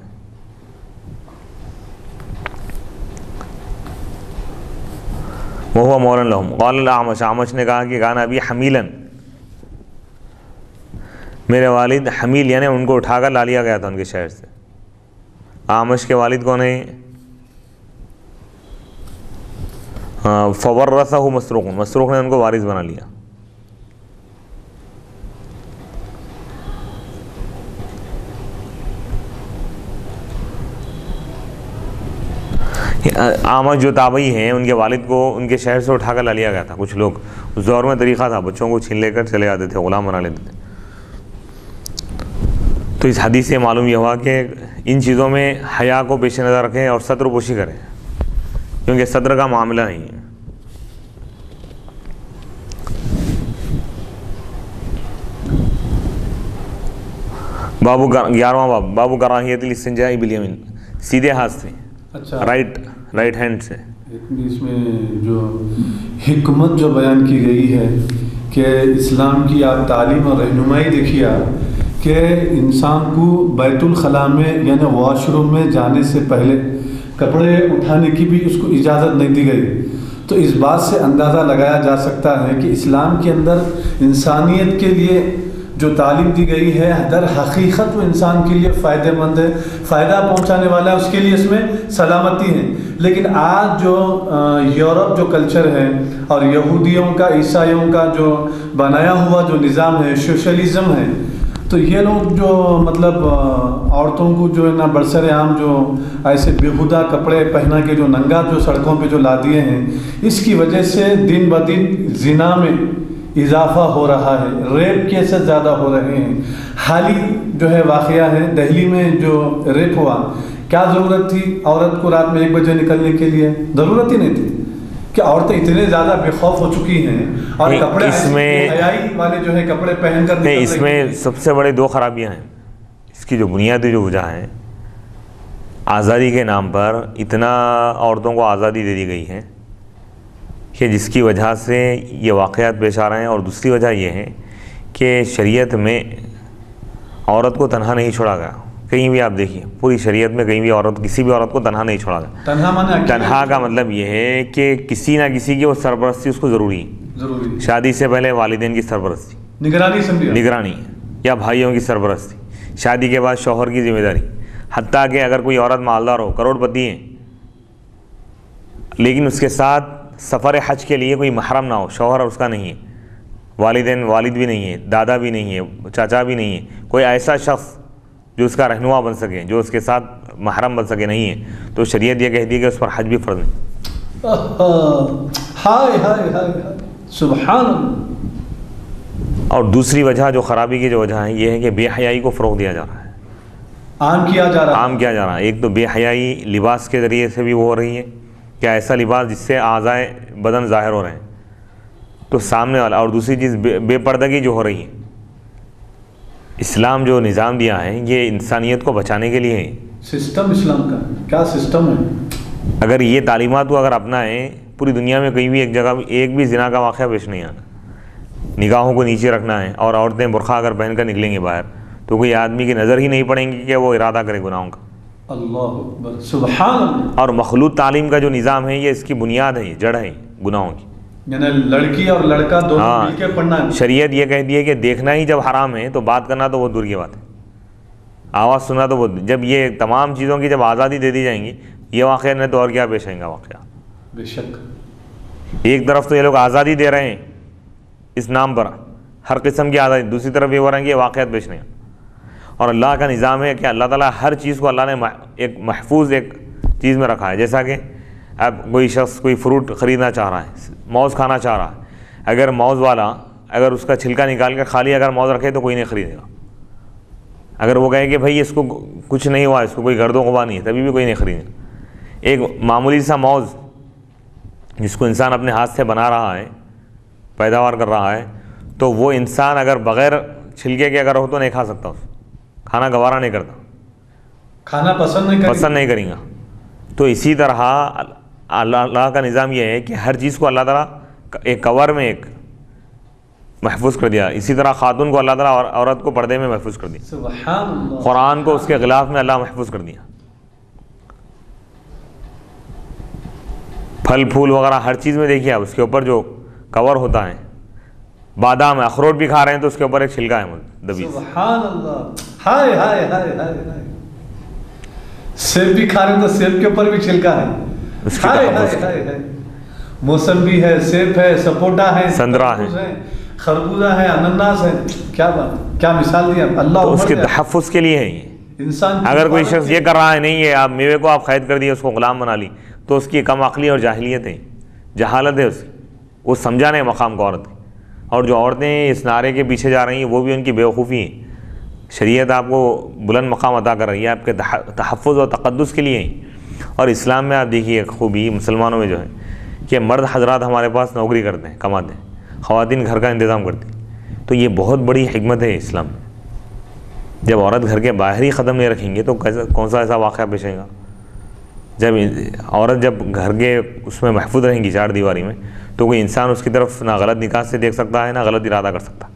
وہ مولانا لہم. قال الاعمش، اعمش نے کہا کہ کان ابی حمیلا، میرے والد حمیل یعنی ان کو اٹھا کر لا لیا گیا تھا ان کے شہر سے. اعمش کے والد کون ہیں؟ فورثہ مسروق، مسروق نے ان کو وارث بنا لیا. اعمش جو تابعی ہیں ان کے والد کو ان کے شہر سے اٹھا کر لا لیا گیا تھا. کچھ لوگ اس دور میں طریقہ تھا، بچوں کو چھین لے کر چلے جاتے تھے، غلام بنا لیتے تھے. تو اس حدیث سے معلوم یہ ہوا کہ ان چیزوں میں حیا کو پیش نظر رکھیں اور ستر پوشی کریں، کیونکہ ستر کا معاملہ نہیں ہے. بابو 11واں باب، بابو کراہیت الاستنجاء بالیمین، سیدھے ہاتھ سے، اچھا رائٹ ہینڈ سے. اس میں جو حکمت جو بیان کی گئی ہے کہ اسلام کی آپ تعلیم اور رہنمائی دیکھیے کہ انسان کو بیت الخلاء میں یعنی واش روم میں جانے سے پہلے کپڑے اٹھانے کی بھی اس کو اجازت نہیں دی گئی. تو اس بات سے اندازہ لگایا جا سکتا ہے کہ اسلام کے اندر انسانیت کے لیے جو تعلیم دی گئی ہے در حقیقت وہ انسان کے لیے فائدہ مند ہے، فائدہ پہنچانے والا ہے، اس کے لیے اس میں سلامتی ہے. لیکن آج جو یورپ جو کلچر ہے اور یہودیوں کا عیسائیوں کا جو بنایا ہوا جو نظام ہے، سوشلزم ہے، تو یہ لوگ جو مطلب عورتوں کو جو ہے نا برسر عام جو ایسے بیہودہ کپڑے پہنا کے جو ننگا جو سڑکوں پہ جو لا دیے ہیں، اس کی وجہ سے دن بدن زنا میں اضافہ ہو رہا ہے، ریپ کیسز زیادہ ہو رہے ہیں. حال ہی جو ہے واقعہ ہے دہلی میں جو ریپ ہوا، کیا ضرورت تھی عورت کو رات میں 1 بجے نکلنے کے لیے؟ ضرورت ہی نہیں تھی کہ عورتیں اتنے زیادہ بے خوف ہو چکی ہیں اور کپڑے اس میں حیائی والے جو ہے کپڑے پہن کر نہیں. اس میں سب سے بڑے 2 خرابیاں ہیں. اس کی جو بنیادی جو وجہ ہے، آزادی کے نام پر اتنا عورتوں کو آزادی دے دی گئی ہے کہ جس کی وجہ سے یہ واقعات پیش آ رہے ہیں. اور دوسری وجہ یہ ہے کہ شریعت میں عورت کو تنہا نہیں چھوڑا گیا. کہیں بھی آپ دیکھیے پوری شریعت میں کہیں بھی کسی بھی عورت کو تنہا نہیں چھوڑا گیا. تنہا کا مطلب یہ ہے کہ کسی نہ کسی کی وہ سرپرستی اس کو ضروری ہے. شادی سے پہلے والدین کی سرپرستی، نگرانی، یا بھائیوں کی سرپرستی. شادی کے بعد شوہر کی ذمہ داری. حتیٰ کہ اگر کوئی عورت مالدار ہو، کروڑ پتی ہے، لیکن اس کے ساتھ سفر حج کے لیے کوئی محرم نہ ہو، شوہر اس کا نہیں ہے، والد بھی نہیں ہے، دادا بھی نہیں ہے، چاچا بھی نہیں ہے، کوئی ایسا شخص جو اس کا رہنما بن سکے، جو اس کے ساتھ محرم بن سکے نہیں ہے، تو شریعت یہ کہتی ہے کہ اس پر حج بھی فرض نہیں. سبحان اللہ. اور دوسری وجہ جو خرابی کی جو وجہ ہے یہ ہے کہ بے حیائی کو فروغ دیا جا رہا ہے، عام کیا جا رہا ہے. ایک تو بے حیائی لباس کے ذریعے سے بھی وہ ہو رہی ہے کہ ایسا لباس جس سے اعضائے بدن ظاہر ہو رہے ہیں تو سامنے والا، اور دوسری چیز بے پردگی جو ہو رہی ہے. اسلام جو نظام دیا ہے یہ انسانیت کو بچانے کے لیے ہے. سسٹم اسلام کا کیا سسٹم ہے؟ اگر یہ تعلیمات کو اگر اپنائیں، پوری دنیا میں کہیں بھی ایک جگہ ایک بھی زنا کا واقعہ پیش نہیں آنا. نگاہوں کو نیچے رکھنا ہے، اور عورتیں برقع اگر پہن کر نکلیں گے باہر تو کوئی آدمی کی نظر ہی نہیں پڑیں گی کہ وہ ارادہ کرے گناہوں کا. اللہ اکبر، سبحان اللہ. اور مخلوط تعلیم کا جو نظام ہے یہ اس کی بنیاد ہے، جڑ ہے گناہوں کی. یعنی لڑکی اور لڑکا دونوں مل کے پڑھنا ہے. شریعت یہ کہتی ہے کہ دیکھنا ہی جب حرام ہے تو بات کرنا تو بہت دور کی بات ہے، آواز سننا تو بہت. جب یہ تمام چیزوں کی جب آزادی دے دی جائیں گی، یہ واقعہ نہیں تو اور کیا پیش آئیں گا واقعہ. بے شک. ایک طرف تو یہ لوگ آزادی دے رہے ہیں اس نام پر، ہر قسم کی آزادی، دوسری طرف یہ ہو رہا ہے کہ یہ واقعات پیش نہیں. اور اللہ کا نظام ہے کہ اللہ تعالیٰ ہر چیز کو اللہ نے ایک محفوظ ایک چیز میں رکھا ہے. جیسا کہ اب کوئی شخص کوئی فروٹ خریدنا چاہ رہا ہے، موز کھانا چاہ رہا ہے، اگر موز والا اگر اس کا چھلکا نکال کر خالی اگر موز رکھے تو کوئی نہیں خریدے گا. اگر وہ کہے کہ بھائی اس کو کچھ نہیں ہوا، اس کو کوئی گرد و غبار نہیں ہے، تبھی بھی کوئی نہیں خریدے گا. ایک معمولی سا موز جس کو انسان اپنے ہاتھ سے بنا رہا ہے، پیداوار کر رہا ہے، تو وہ انسان اگر بغیر چھلکے کے اگر ہو تو نہیں کھا سکتا، اس کھانا گوارا نہیں کرتا، کھانا پسند نہیں کریں گا. تو اسی طرح اللہ کا نظام یہ ہے کہ ہر چیز کو اللہ تعالیٰ ایک کور میں ایک محفوظ کر دیا. اسی طرح خاتون کو اللہ تعالیٰ عورت کو پردے میں محفوظ کر دیا. سبحان اللہ. قرآن کو اس کے غلاف میں اللہ محفوظ کر دیا. پھل پھول وغیرہ ہر چیز میں دیکھیے آپ، اس کے اوپر جو کور ہوتا ہے، بادام اخروٹ بھی کھا رہے ہیں تو اس کے اوپر ایک چھلکا ہے دبیز. سبحان اللہ. ہائے ہائے ہائے ہائے. سیب بھی کھا رہے ہیں تو سیب کے اوپر بھی چھلکا ہے. اس کی تحفظ. موسمبی ہے، سیب ہے، سپوٹا ہے، سندرا ہے، خربوزہ ہے، انناس ہے. کیا بات، کیا مثال دی اللہ. تو اس کے تحفظ کے لیے ہے یہ. انسان اگر کوئی شخص یہ کر رہا ہے نہیں ہے، آپ میوے کو آپ قید کر دیے، اس کو غلام بنا لی، تو اس کی کم عقلی اور جاہلیت ہے، جہالت ہے اس کی. وہ سمجھا نہیں مقام کو عورت کی. اور جو عورتیں اس نعرے کے پیچھے جا رہی ہیں وہ بھی ان کی بیوقوفی ہے. شریعت آپ کو بلند مقام عطا کر رہی ہے آپ کے تحفظ اور تقدس کے لیے ہیں. اور اسلام میں آپ دیکھیے خوبی مسلمانوں میں جو ہے کہ مرد حضرات ہمارے پاس نوکری کرتے ہیں، کماتے ہیں، خواتین گھر کا انتظام کرتی ہیں. تو یہ بہت بڑی حکمت ہے اسلام میں. جب عورت گھر کے باہر ہی قدم نہیں رکھیں گے تو کون سا ایسا واقعہ پیش آئے گا؟ جب گھر کے اس میں محفوظ رہیں گی چار دیواری میں، تو کوئی انسان اس کی طرف نہ غلط نگاہ سے دیکھ سکتا ہے، نہ غلط ارادہ کر سکتا.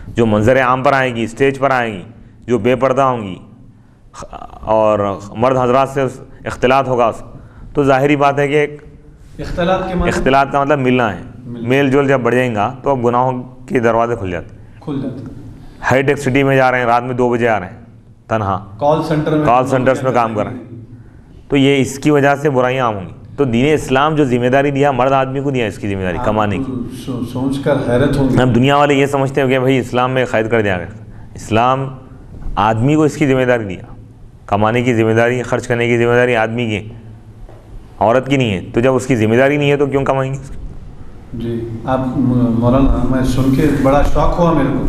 جو منظر عام پر آئے گی، اسٹیج پر آئیں گی، جو بے پردہ ہوں گی اور مرد حضرات سے اختلاط ہوگا، تو ظاہری بات ہے کہ ایک اختلاط کا مطلب ملنا ہے. میل جول جب بڑھ جائیں گا تو اب گناہوں کے دروازے کھل جاتے. ہائی ٹیک سٹی میں جا رہے ہیں، رات میں 2 بجے آ رہے ہیں، تنہا کال سینٹرز میں کام کر رہے ہیں، تو یہ اس کی وجہ سے برائیاں عام ہوں گی. تو دین اسلام جو ذمہ داری دیا مرد آدمی کو دیا، اس کی ذمہ داری کمانے کی. سوچ کر حیرت ہوگی. اب دنیا والے یہ سمجھتے ہیں کہ بھائی اسلام میں قید کر دیا گیا. اسلام آدمی کو اس کی ذمہ داری دیا، کمانے کی ذمہ داری، خرچ کرنے کی ذمہ داری آدمی کی ہے، عورت کی نہیں ہے. تو جب اس کی ذمہ داری نہیں ہے تو کیوں کمائیں گے؟ جی آپ مولانا، میں سن کے بڑا شوق ہوا، میرے کو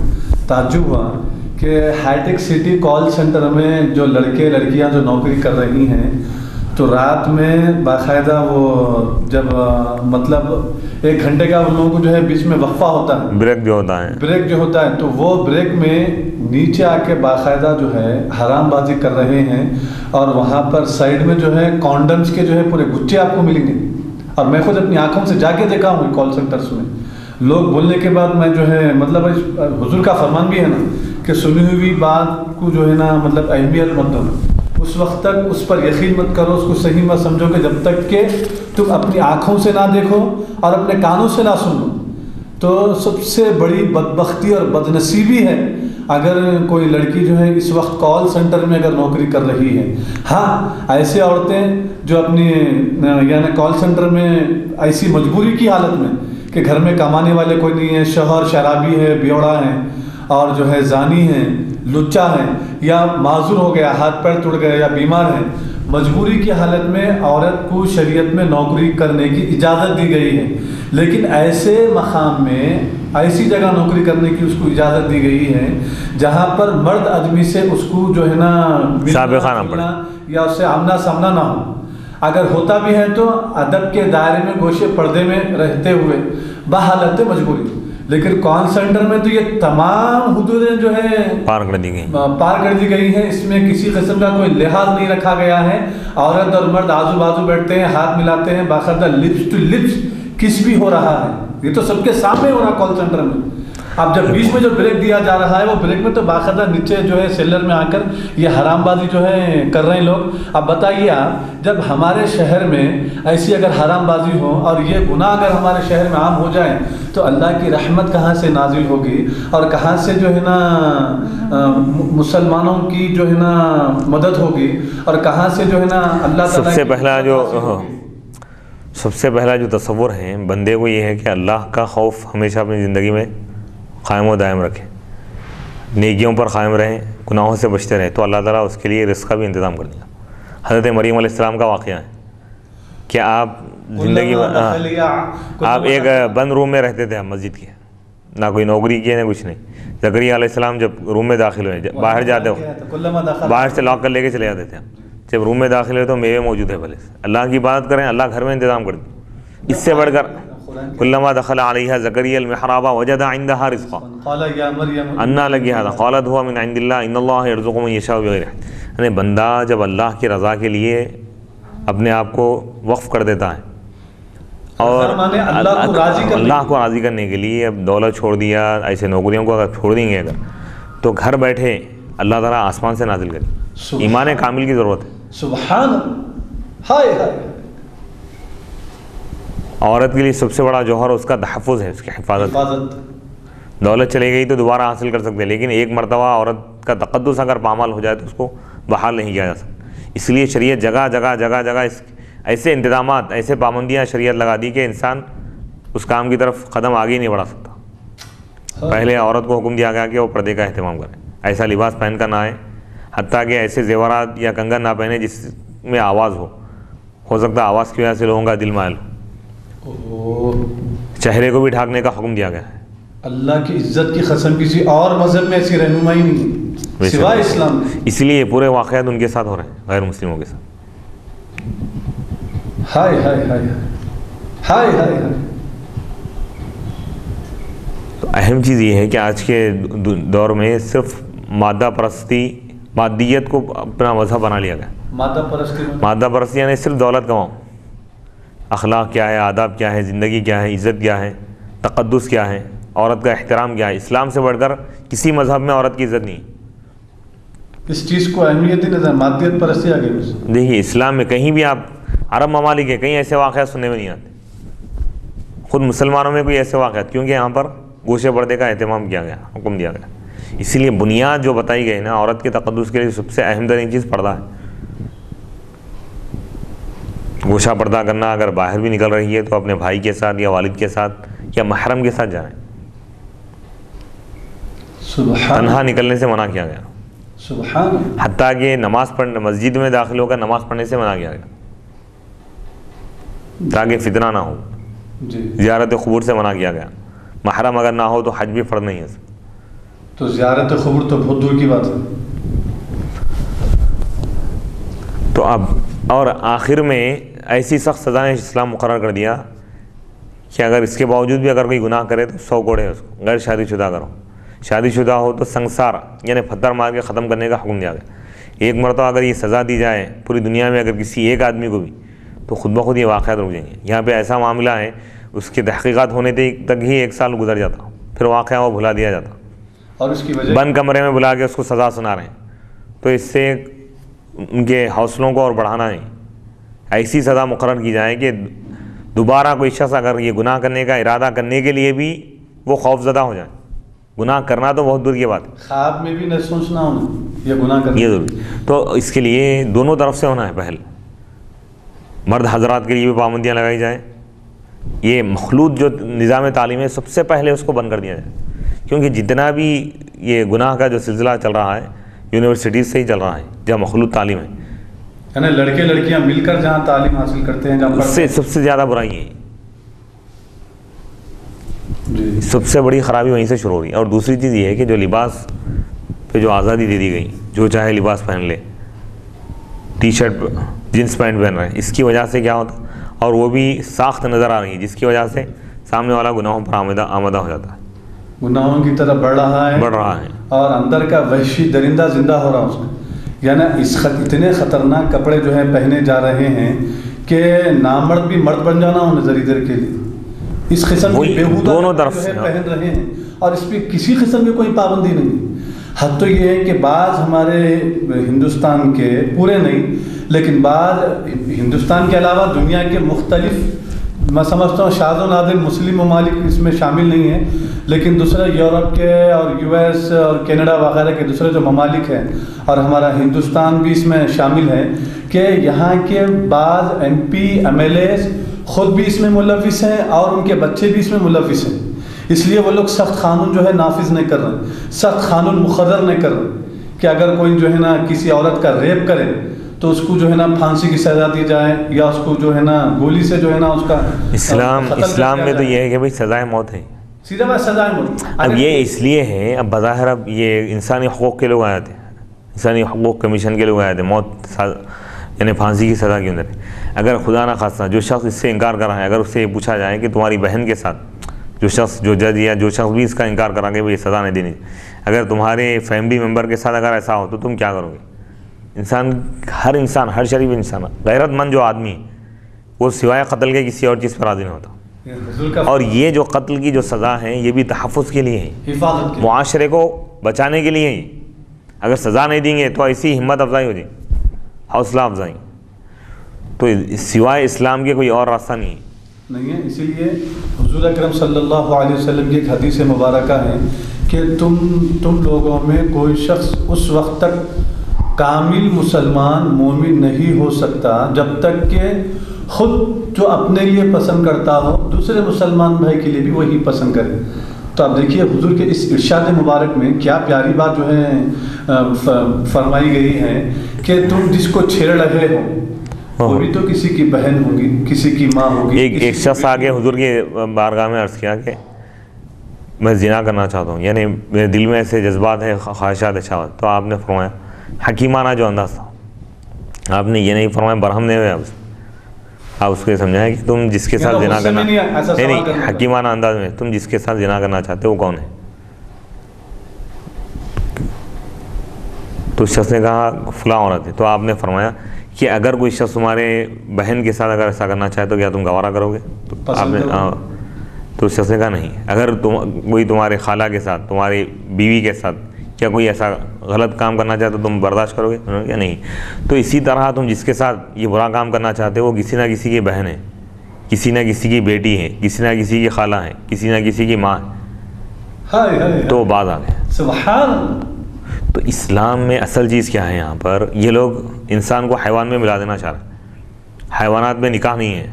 تعجب ہوا کہ high tech city call centre میں جو لڑکے لڑکیاں جو نوکری کر رہی ہیں، تو رات میں باقاعدہ وہ جب مطلب 1 گھنٹے کا ان لوگوں کو جو ہے بیچ میں وقفہ ہوتا ہے، بریک جو ہوتا ہے، تو وہ بریک میں نیچے آ کے باقاعدہ جو ہے حرام بازی کر رہے ہیں. اور وہاں پر سائڈ میں جو ہے کانڈمس کے جو ہے پورے گچھے آپ کو ملیں گے. اور میں خود اپنی آنکھوں سے جا کے دیکھا ہوں کال سینٹرز میں. لوگ بولنے کے بعد میں جو ہے مطلب حضور کا فرمان بھی ہے نا کہ سنی ہوئی بات کو جو ہے نا مطلب اہمیت مت دو، اس وقت تک اس پر یقین مت کرو، اس کو صحیح مت سمجھو کہ جب تک کہ تم اپنی آنکھوں سے نہ دیکھو اور اپنے کانوں سے نہ سن لو. تو سب سے بڑی بدبختی اور بدنصیبی ہے اگر کوئی لڑکی جو ہے اس وقت کال سینٹر میں اگر نوکری کر رہی ہے. ہاں ایسے عورتیں جو اپنی یعنی کال سینٹر میں ایسی مجبوری کی حالت میں کہ گھر میں کمانے والے کوئی نہیں ہے، شوہر شرابی ہے، بیوڑا ہے، اور جو ہے زانی ہے، لچا ہے، یا معذور ہو گیا، ہاتھ پیر ٹوٹ گئے، یا بیمار ہے، مجبوری کی حالت میں عورت کو شریعت میں نوکری کرنے کی اجازت دی گئی ہے. لیکن ایسے مقام میں ایسی جگہ نوکری کرنے کی اس کو اجازت دی گئی ہے جہاں پر مرد آدمی سے اس کو جو ہے نا یا اس سے آمنا سامنا نہ ہو. اگر ہوتا بھی ہے تو ادب کے دائرے میں گوشے پردے میں رہتے ہوئے بحالت مجبوری. لیکن کال سینٹر میں تو یہ تمام حدودیں جو ہے پار کر دی گئی ہیں. اس میں کسی قسم کا کوئی لحاظ نہیں رکھا گیا ہے. عورت اور مرد آزو بازو بیٹھتے ہیں، ہاتھ ملاتے ہیں، باقاعدہ لپس ٹو لپس کس بھی ہو رہا ہے. یہ تو سب کے سامنے ہو رہا کال سینٹر میں. اب جب بیچ میں جو بریک دیا جا رہا ہے وہ بریک میں تو باقاعدہ نیچے جو ہے سیلر میں آ کر یہ حرام بازی جو ہے کر رہے ہیں لوگ. اب بتائیے آپ، جب ہمارے شہر میں ایسی اگر حرام بازی ہو اور یہ گناہ اگر ہمارے شہر میں عام ہو جائے تو اللہ کی رحمت کہاں سے نازل ہوگی اور کہاں سے جو ہے نا مسلمانوں کی جو ہے نا مدد ہوگی اور کہاں سے جو ہے نا اللہ تعالیٰ. سب سے پہلا جو سب سے پہلا جو تصور ہے بندے کو یہ ہے کہ اللہ کا خوف ہمیشہ اپنی زندگی میں قائم و دائم رکھے، نیکیوں پر قائم رہیں، گناہوں سے بچتے رہیں، تو اللہ تعالیٰ اس کے لیے رزق کا بھی انتظام کر دے گا۔ حضرت مریم علیہ السلام کا واقعہ ہے کہ آپ زندگی میں آپ ایک بند روم میں رہتے تھے، مسجد کے، نہ کوئی نوکری کی نہ کچھ نہیں۔ زکریا علیہ السلام جب روم میں داخل ہوئے، باہر جاتے ہو باہر سے لاک کر لے کے چلے جاتے تھے، جب روم میں داخل ہوئے تو میوے موجود ہے، بھلے اللہ کی عبادت کریں، اللہ گھر میں انتظام کر دے۔ اس سے بڑھ کر کلما دخل علیہا زکریا المحراب وجد عندها رزقا انا لگی هذا قالت هو من عند الله ان الله يرزق من يشاء بغیر حساب۔ یعنی بندہ جب اللہ کی رضا کے لیے اپنے آپ کو وقف کر دیتا ہے اور اللہ کو راضی کرنے کے لیے اب دولت چھوڑ دیا، ایسے نوکریوں کو اگر چھوڑ دیں گے اگر، تو گھر بیٹھے اللہ تعالیٰ آسمان سے نازل کرے۔ ایمان کامل کی ضرورت ہے۔ سبحان ہائے ہائے۔ عورت کے لیے سب سے بڑا جوہر اس کا تحفظ ہے، اس کی حفاظت۔ دولت چلے گئی تو دوبارہ حاصل کر سکتے، لیکن ایک مرتبہ عورت کا تقدس اگر پامال ہو جائے تو اس کو بحال نہیں کیا جا سکتا۔ اس لیے شریعت جگہ جگہ جگہ جگہ ایسے انتظامات، ایسے پابندیاں شریعت لگا دی کہ انسان اس کام کی طرف قدم آگے نہیں بڑھا سکتا۔ پہلے عورت کو حکم دیا گیا کہ وہ پردے کا اہتمام کرے، ایسا لباس پہن کر نہ آئے، حتیٰ کہ ایسے زیورات یا کنگن نہ پہنے جس میں آواز ہو سکتا ہے آواز کی وجہ سے لوگوں کا دل مائل ہو۔ چہرے کو بھی ڈھانکنے کا حکم دیا گیا ہے۔ اللہ کی عزت کی قسم کسی اور مذہب میں ایسی رہنمائی نہیں سوائے اسلام۔ اس لیے یہ پورے واقعات ان کے ساتھ ہو رہے ہیں، غیر مسلموں کے ساتھ۔ ہائے ہائے ہائے ہائے ہائے ہائے۔ تو اہم چیز یہ ہے کہ آج کے دور میں صرف مادہ پرستی، مادیت کو اپنا مذہب بنا لیا گیا۔ مادہ پرستی یعنی صرف دولت کماؤ۔ اخلاق کیا ہے، آداب کیا ہے، زندگی کیا ہے، عزت کیا ہے، تقدس کیا ہے، عورت کا احترام کیا ہے؟ اسلام سے بڑھ کر کسی مذہب میں عورت کی عزت نہیں۔ اس چیز کو اہمیت ہی نہیں، مادیت پرستی آ گئی۔ دیکھیے اسلام میں کہیں بھی آپ عرب ممالک کے کہیں ایسے واقعات سننے میں نہیں آتے، خود مسلمانوں میں کوئی ایسے واقعات، کیونکہ یہاں پر گوشے پردے کا اہتمام کیا گیا، حکم دیا گیا۔ اسی لیے بنیاد جو بتائی گئی نا عورت کے تقدس کے لیے سب سے اہم ترین چیز پردہ ہے۔ گوشہ پردہ کرنا، اگر باہر بھی نکل رہی ہے تو اپنے بھائی کے ساتھ یا والد کے ساتھ یا محرم کے ساتھ جائیں۔ تنہا نکلنے سے منع کیا گیا، سبحان، حتیٰ کہ نماز پڑھنے، مسجد میں داخل ہو کر نماز پڑھنے سے منع کیا گیا تاکہ فتنہ نہ ہو۔ زیارت قبور سے منع کیا گیا، محرم اگر نہ ہو تو حج بھی فرض نہیں ہے۔ تو زیارت قبور تو بہت دور کی بات ہے۔ تو اب اور آخر میں ایسی سخت سزا نے اسلام مقرر کر دیا کہ اگر اس کے باوجود بھی اگر کوئی گناہ کرے تو 100 کوڑے اس کو، غیر شادی شدہ کرو، شادی شدہ ہو تو سنسار یعنی پتھر مار کے ختم کرنے کا حکم دیا گیا۔ ایک مرتبہ اگر یہ سزا دی جائے پوری دنیا میں اگر کسی ایک آدمی کو بھی، تو خود بخود یہ واقعات رک جائیں گے۔ یہاں پہ ایسا معاملہ ہے اس کی تحقیقات ہونے تک ہی 1 سال گزر جاتا، پھر واقعہ وہ بھلا دیا جاتا، اور اس کی وجہ بند کمرے میں بلا کے اس کو سزا سنا رہے ہیں۔ تو اس سے ان کے حوصلوں کو اور بڑھانا نہیں، ایسی سزا مقرر کی جائے کہ دوبارہ کوئی شخص اگر یہ گناہ کرنے کا ارادہ کرنے کے لیے بھی وہ خوف زدہ ہو جائے۔ گناہ کرنا تو بہت دور کی بات ہے، خواب میں بھی نہ سوچنا ہونا یہ گناہ کرنا، یہ ضروری۔ تو اس کے لیے دونوں طرف سے ہونا ہے۔ پہل مرد حضرات کے لیے بھی پابندیاں لگائی جائیں، یہ مخلوط جو نظام تعلیم ہے سب سے پہلے اس کو بند کر دیا جائے، کیونکہ جتنا بھی یہ گناہ کا جو سلسلہ چل رہا ہے یونیورسٹیز سے ہی چل رہا ہے، جہاں مخلوط تعلیم ہے، یعنی لڑکے لڑکیاں مل کر جہاں تعلیم حاصل کرتے ہیں، جہاں اس سے سب سے زیادہ برائی ہے، سب سے بڑی خرابی وہیں سے شروع ہو رہی ہے۔ اور دوسری چیز یہ ہے کہ جو لباس پہ جو آزادی دے دی گئی، جو چاہے لباس پہن لے، ٹی شرٹ جینس پینٹ پہن رہے ہیں، اس کی وجہ سے کیا ہوتا ہے، اور وہ بھی ساخت نظر آ رہی ہے، جس کی وجہ سے سامنے والا گناہوں پر آمدہ ہو جاتا ہے، گناہوں کی طرف بڑھ رہا ہے اور اندر کا وحشی درندہ زندہ ہو رہا ہے اس میں۔ یعنی اتنے خطرناک کپڑے جو ہیں پہنے جا رہے ہیں کہ نامرد بھی مرد بن جانا ہو نظری دیر کے لیے، اس قسم کی بےہودہ دونوں طرف سے پہن رہے ہیں، اور اس پہ کسی قسم کی کوئی پابندی نہیں۔ حد تو یہ ہے کہ بعض ہمارے ہندوستان کے، پورے نہیں لیکن بعض ہندوستان کے علاوہ دنیا کے مختلف، میں سمجھتا ہوں شاذ و نادر مسلم ممالک اس میں شامل نہیں ہیں، لیکن دوسرے یورپ کے اور US اور کینیڈا وغیرہ کے دوسرے جو ممالک ہیں، اور ہمارا ہندوستان بھی اس میں شامل ہے، کہ یہاں کے بعض MP MLAs خود بھی اس میں ملوث ہیں اور ان کے بچے بھی اس میں ملوث ہیں، اس لیے وہ لوگ سخت قانون جو ہے نافذ نہیں کر رہے، سخت قانون مقرر نہیں کر رہے کہ اگر کوئی جو ہے نا کسی عورت کا ریپ کرے تو اس کو جو ہے نا پھانسی کی سزا دی جائے، یا اس کو جو ہے نا گولی سے جو ہے نا اس کا اسلام میں تو یہ ہے کہ بھائی سزائے موت ہے، سیدھا بات سزائے موت۔ اب یہ اس لیے ہے، اب بظاہر اب یہ انسانی حقوق کے لوگ آئے تھے، انسانی حقوق کمیشن کے لوگ آئے تھے، موت یعنی پھانسی کی سزا کیوں دے رہے؟ اگر خدا نہ خواستہ جو شخص اس سے انکار کر رہا ہے، اگر اس سے یہ پوچھا جائے کہ تمہاری بہن کے ساتھ جو جج یا جو شخص بھی اس کا انکار کرا کہ وہ یہ سزا نہیں دینی، اگر تمہارے فیملی ممبر کے ساتھ اگر ایسا ہو تو تم کیا کرو گے؟ ہر انسان ہر شریف انسان غیرت مند جو آدمی ہے وہ سوائے قتل کے کسی اور چیز پر راضی نہیں ہوتا، اور یہ جو قتل کی جو سزا ہے یہ بھی تحفظ کے لیے ہے، معاشرے کو بچانے کے لیے ہی۔ اگر سزا نہیں دیں گے تو ایسی ہمت افزائی ہو جائے، حوصلہ افزائی، تو سوائے اسلام کے کوئی اور راستہ نہیں ہے۔ اسی لیے حضور اکرم صلی اللہ علیہ وسلم کی ایک حدیث مبارکہ ہے کہ تم لوگوں میں کوئی شخص اس وقت تک کامل مسلمان مومن نہیں ہو سکتا جب تک کہ خود جو اپنے لیے پسند کرتا ہو دوسرے مسلمان بھائی کے لیے بھی وہی پسند کرے۔ تو آپ دیکھیے حضور کے اس ارشاد مبارک میں کیا پیاری بات جو ہے فرمائی گئی ہے کہ تم جس کو چھیڑ رہے ہو وہ بھی تو کسی کی بہن ہوگی، کسی کی ماں ہوگی۔ ایک شخص آگے حضور کی بارگاہ میں عرض کیا کہ میں زنا کرنا چاہتا ہوں، یعنی میرے دل میں ایسے جذبات ہیں، خواہشات، اچھاوت، تو آپ نے فرمایا حکیمانہ جو انداز تھا، آپ نے یہ نہیں فرمایا برہم نہیں ہوئے، آپ اس کو یہ سمجھایا کہ تم جس کے ساتھ زنا کرنا نہیں، حکیمانہ انداز میں تم جس کے ساتھ زنا کرنا چاہتے ہو وہ کون ہے؟ تو اس شخص نے کہا فلاں عورت ہے، تو آپ نے فرمایا کہ اگر کوئی شخص تمہارے بہن کے ساتھ اگر ایسا کرنا چاہے تو کیا تم گوارا کرو گے؟ تو آپ نے تو اس شخص نے کہا نہیں۔ اگر کوئی تمہارے خالہ کے ساتھ، تمہاری بیوی کے ساتھ کیا کوئی ایسا غلط کام کرنا چاہے تو تم برداشت کرو گے؟ انہوں نے کہا نہیں۔ تو اسی طرح تم جس کے ساتھ یہ برا کام کرنا چاہتے ہو وہ کسی نہ کسی کی بہن ہے، کسی نہ کسی کی بیٹی ہے، کسی نہ کسی کی خالہ ہے، کسی نہ کسی کی ماں ہے، تو باز آ گئے۔ سبحان۔ تو اسلام میں اصل چیز کیا ہے؟ یہاں پر یہ لوگ انسان کو حیوان میں ملا دینا چاہ رہے ہیں، حیوانات میں نکاح نہیں ہے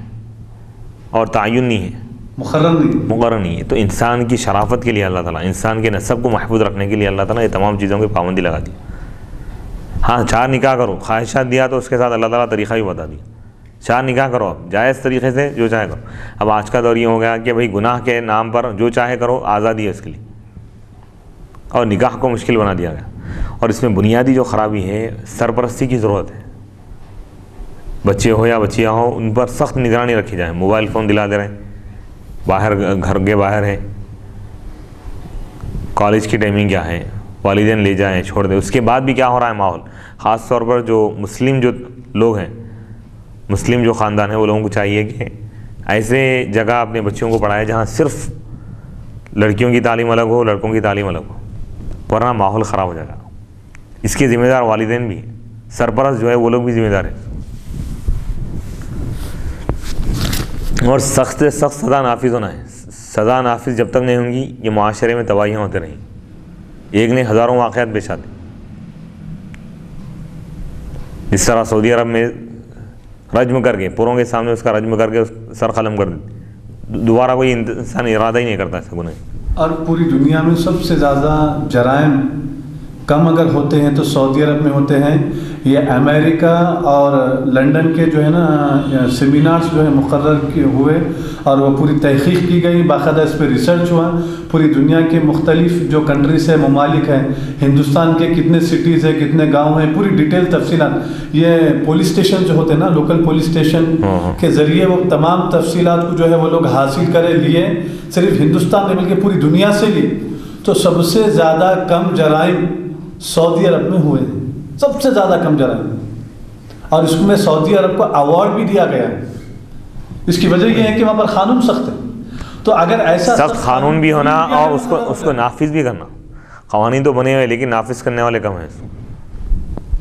اور تعین نہیں ہے، مقرر نہیں ہے۔ تو انسان کی شرافت کے لیے اللہ تعالیٰ، انسان کے نسب کو محفوظ رکھنے کے لیے اللہ تعالیٰ یہ تمام چیزوں کی پابندی لگا دی۔ ہاں 4 نکاح کرو، خواہشات دیا تو اس کے ساتھ اللہ تعالیٰ طریقہ بھی بتا دیا، 4 نکاح کرو اب جائز طریقے سے جو چاہے کرو۔ اب آج کا دور یہ ہو گیا کہ بھئی گناہ کے نام پر جو چاہے کرو، آزادی ہے اس کے لیے، اور نکاح کو مشکل بنا دیا گیا۔ اور اس میں بنیادی جو خرابی ہے، سرپرستی کی ضرورت ہے۔ بچے ہو یا بچیاں ہو ان پر سخت نگرانی رکھی جائے، موبائل فون دلا دے رہے ہیں، باہر گھر کے باہر ہے، کالج کی ٹائمنگ کیا ہے، والدین لے جائیں چھوڑ دیں۔ اس کے بعد بھی کیا ہو رہا ہے ماحول، خاص طور پر جو مسلم جو لوگ ہیں، مسلم جو خاندان ہیں، وہ لوگوں کو چاہیے کہ ایسے جگہ اپنے بچوں کو پڑھائے جہاں صرف لڑکیوں کی تعلیم الگ ہو، لڑکوں کی تعلیم الگ ہو، ورنہ ماحول خراب ہو جائے گا۔ اس کے ذمہ دار والدین بھی ہیں، سرپرست جو ہے وہ لوگ بھی ذمہ دار ہیں، اور سخت سے سخت سزا نافذ ہونا ہے۔ سزا نافذ جب تک نہیں ہوں گی یہ معاشرے میں تباہیاں ہوتے رہیں، ایک نے ہزاروں واقعات پیش آتے۔ جس طرح سعودی عرب میں رجم کر کے پوروں کے سامنے اس کا رجم کر کے سر قلم کر دی، دوبارہ کوئی انسان ارادہ ہی نہیں کرتا ایسا گناہ۔ اور پوری دنیا میں سب سے زیادہ جرائم کم اگر ہوتے ہیں تو سعودی عرب میں ہوتے ہیں۔ یہ امریکہ اور لنڈن کے جو ہے نا سیمینارز جو ہے مقرر ہوئے اور وہ پوری تحقیق کی گئی، باقاعدہ اس پہ ریسرچ ہوا، پوری دنیا کے مختلف جو کنٹریز ہے، ممالک ہیں، ہندوستان کے کتنے سٹیز ہیں، کتنے گاؤں ہیں، پوری ڈیٹیل تفصیلات، یہ پولیس اسٹیشن جو ہوتے ہیں نا، لوکل پولیس اسٹیشن کے ذریعے وہ تمام تفصیلات کو جو ہے وہ لوگ حاصل کرے لیے، صرف ہندوستان نہیں بلکہ پوری دنیا سے لیے، تو سب سے زیادہ کم جرائم سعودی عرب میں ہوئے ہیں، سب سے زیادہ کم جرائم، اور اس میں سعودی عرب کو ایوارڈ بھی دیا گیا ہے۔ اس کی وجہ یہ ہے کہ وہاں پر قانون سخت ہے۔ تو اگر ایسا سخت قانون بھی ہونا اور اس کو نافذ بھی کرنا، قوانین تو بنے ہوئے لیکن نافذ کرنے والے کم ہیں،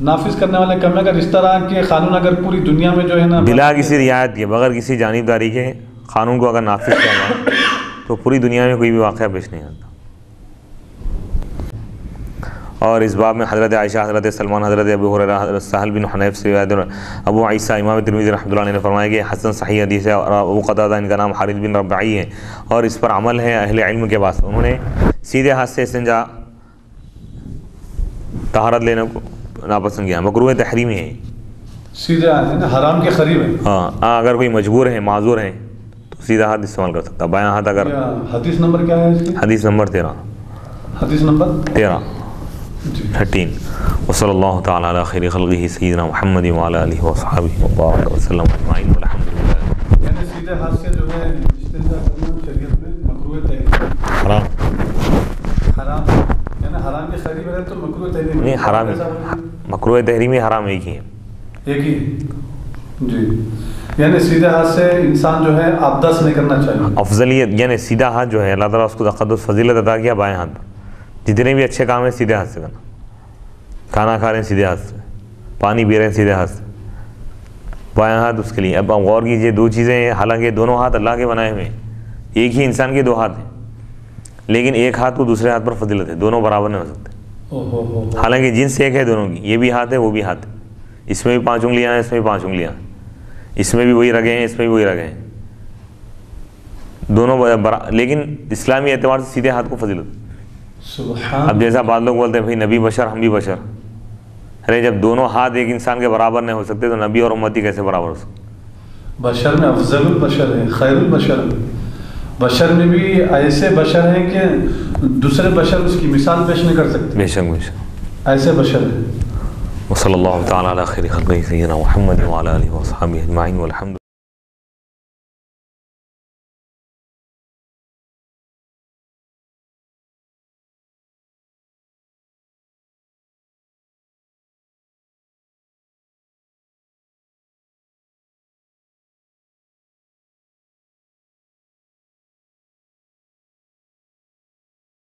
نافذ کرنے والے کم ہیں۔ اگر اس طرح کے قانون اگر پوری دنیا میں جو ہے نا بلا کسی رعایت کے، بغیر کسی جانبداری کے قانون کو اگر نافذ کیا جائے تو پوری دنیا میں کوئی بھی واقعہ پیش نہیں آتا۔ اور اس باب میں حضرت عائشہ، حضرت سلمان، حضرت ابو ہریرہ، حضرت سہل بن حنیف سے روایت ہے۔ ابو عیسیٰ امام ترمذی رحمۃ اللہ علیہ نے فرمایا کہ حسن صحیح حدیث ہے، اور ابو قتادہ ان کا نام حارث بن ربعی ہے، اور اس پر عمل ہے اہل علم کے پاس۔ انہوں نے سیدھے ہاتھ سے استنجا طہارت لینے کو ناپسند کیا، مکروہ تحریمی ہے، سیدھے ہاتھ ہے نا، حرام کے قریب ہے۔ ہاں اگر کوئی مجبور ہے، معذور ہے تو سیدھا ہاتھ استعمال کر سکتا ہے، بایاں ہاتھ اگر۔ حدیث نمبر کیا ہے اس کی؟ حدیث نمبر 13 حدیث نمبر 13 وصلی اللہ تعالی علی خیر خلقہ سیدنا محمد وعلی آلہ وصحبہ وبارک وسلم اجمعین والحمد للہ۔ یعنی سیدھے ہاتھ سے جو ہے استنجا کرنا شریعت میں مکروہ تحریم، حرام یعنی حرام کے قریب ہے تو مکروہ تحریم نہیں، حرام مکروہ تحریمی حرام ایک ہی ہے، ایک ہی جی۔ یعنی سیدھے ہاتھ سے انسان جو ہے آبدس نہیں کرنا چاہیے، افضلیت یعنی سیدھا ہاتھ جو ہے اللہ تعالیٰ اس کو تقدس فضیلت عطا کیا بائیں ہاتھ پر، جتنے بھی اچھے کام ہیں سیدھے ہاتھ سے کرنا، کھانا کھا رہے ہیں سیدھے ہاتھ سے، پانی پی رہے ہیں سیدھے ہاتھ سے، بایاں ہاتھ اس کے لیے۔ اب غور کیجئے، دو چیزیں ہیں، حالانکہ دونوں ہاتھ اللہ کے بنائے ہوئے ہیں، ایک ہی انسان کے دو ہاتھ ہیں، لیکن ایک ہاتھ کو دوسرے ہاتھ پر فضیلت ہے، دونوں برابر نہیں ہو سکتے، حالانکہ جنس ایک ہے دونوں کی، یہ بھی ہاتھ ہے وہ بھی ہاتھ ہے، اس میں بھی 5 انگلیاں ہیں، اس میں بھی 5 انگلیاں ہیں، اس میں بھی وہی رگیں ہیں، اس میں بھی وہی رگیں ہیں، دونوں لیکن اسلامی اعتبار سے سیدھے ہاتھ کو فضیلت۔ اب جیسا بعض لوگ بولتے ہیں بھائی نبی بشر ہم بھی بشر، ارے جب دونوں ہاتھ ایک انسان کے برابر نہیں ہو سکتے تو نبی اور امتی کیسے برابر ہو سکتے؟ بشر میں افضل البشر ہے، خیر البشر ہے، بشر میں بھی ایسے بشر ہیں کہ دوسرے بشر اس کی مثال پیش نہیں کر سکتے، بے شک بے شک، ایسے بشر ہیں۔ وصلی اللہ تعالی علی خیر خلقہ سیدنا محمد وعلی آلہ وصحبہ اجمعین والحمد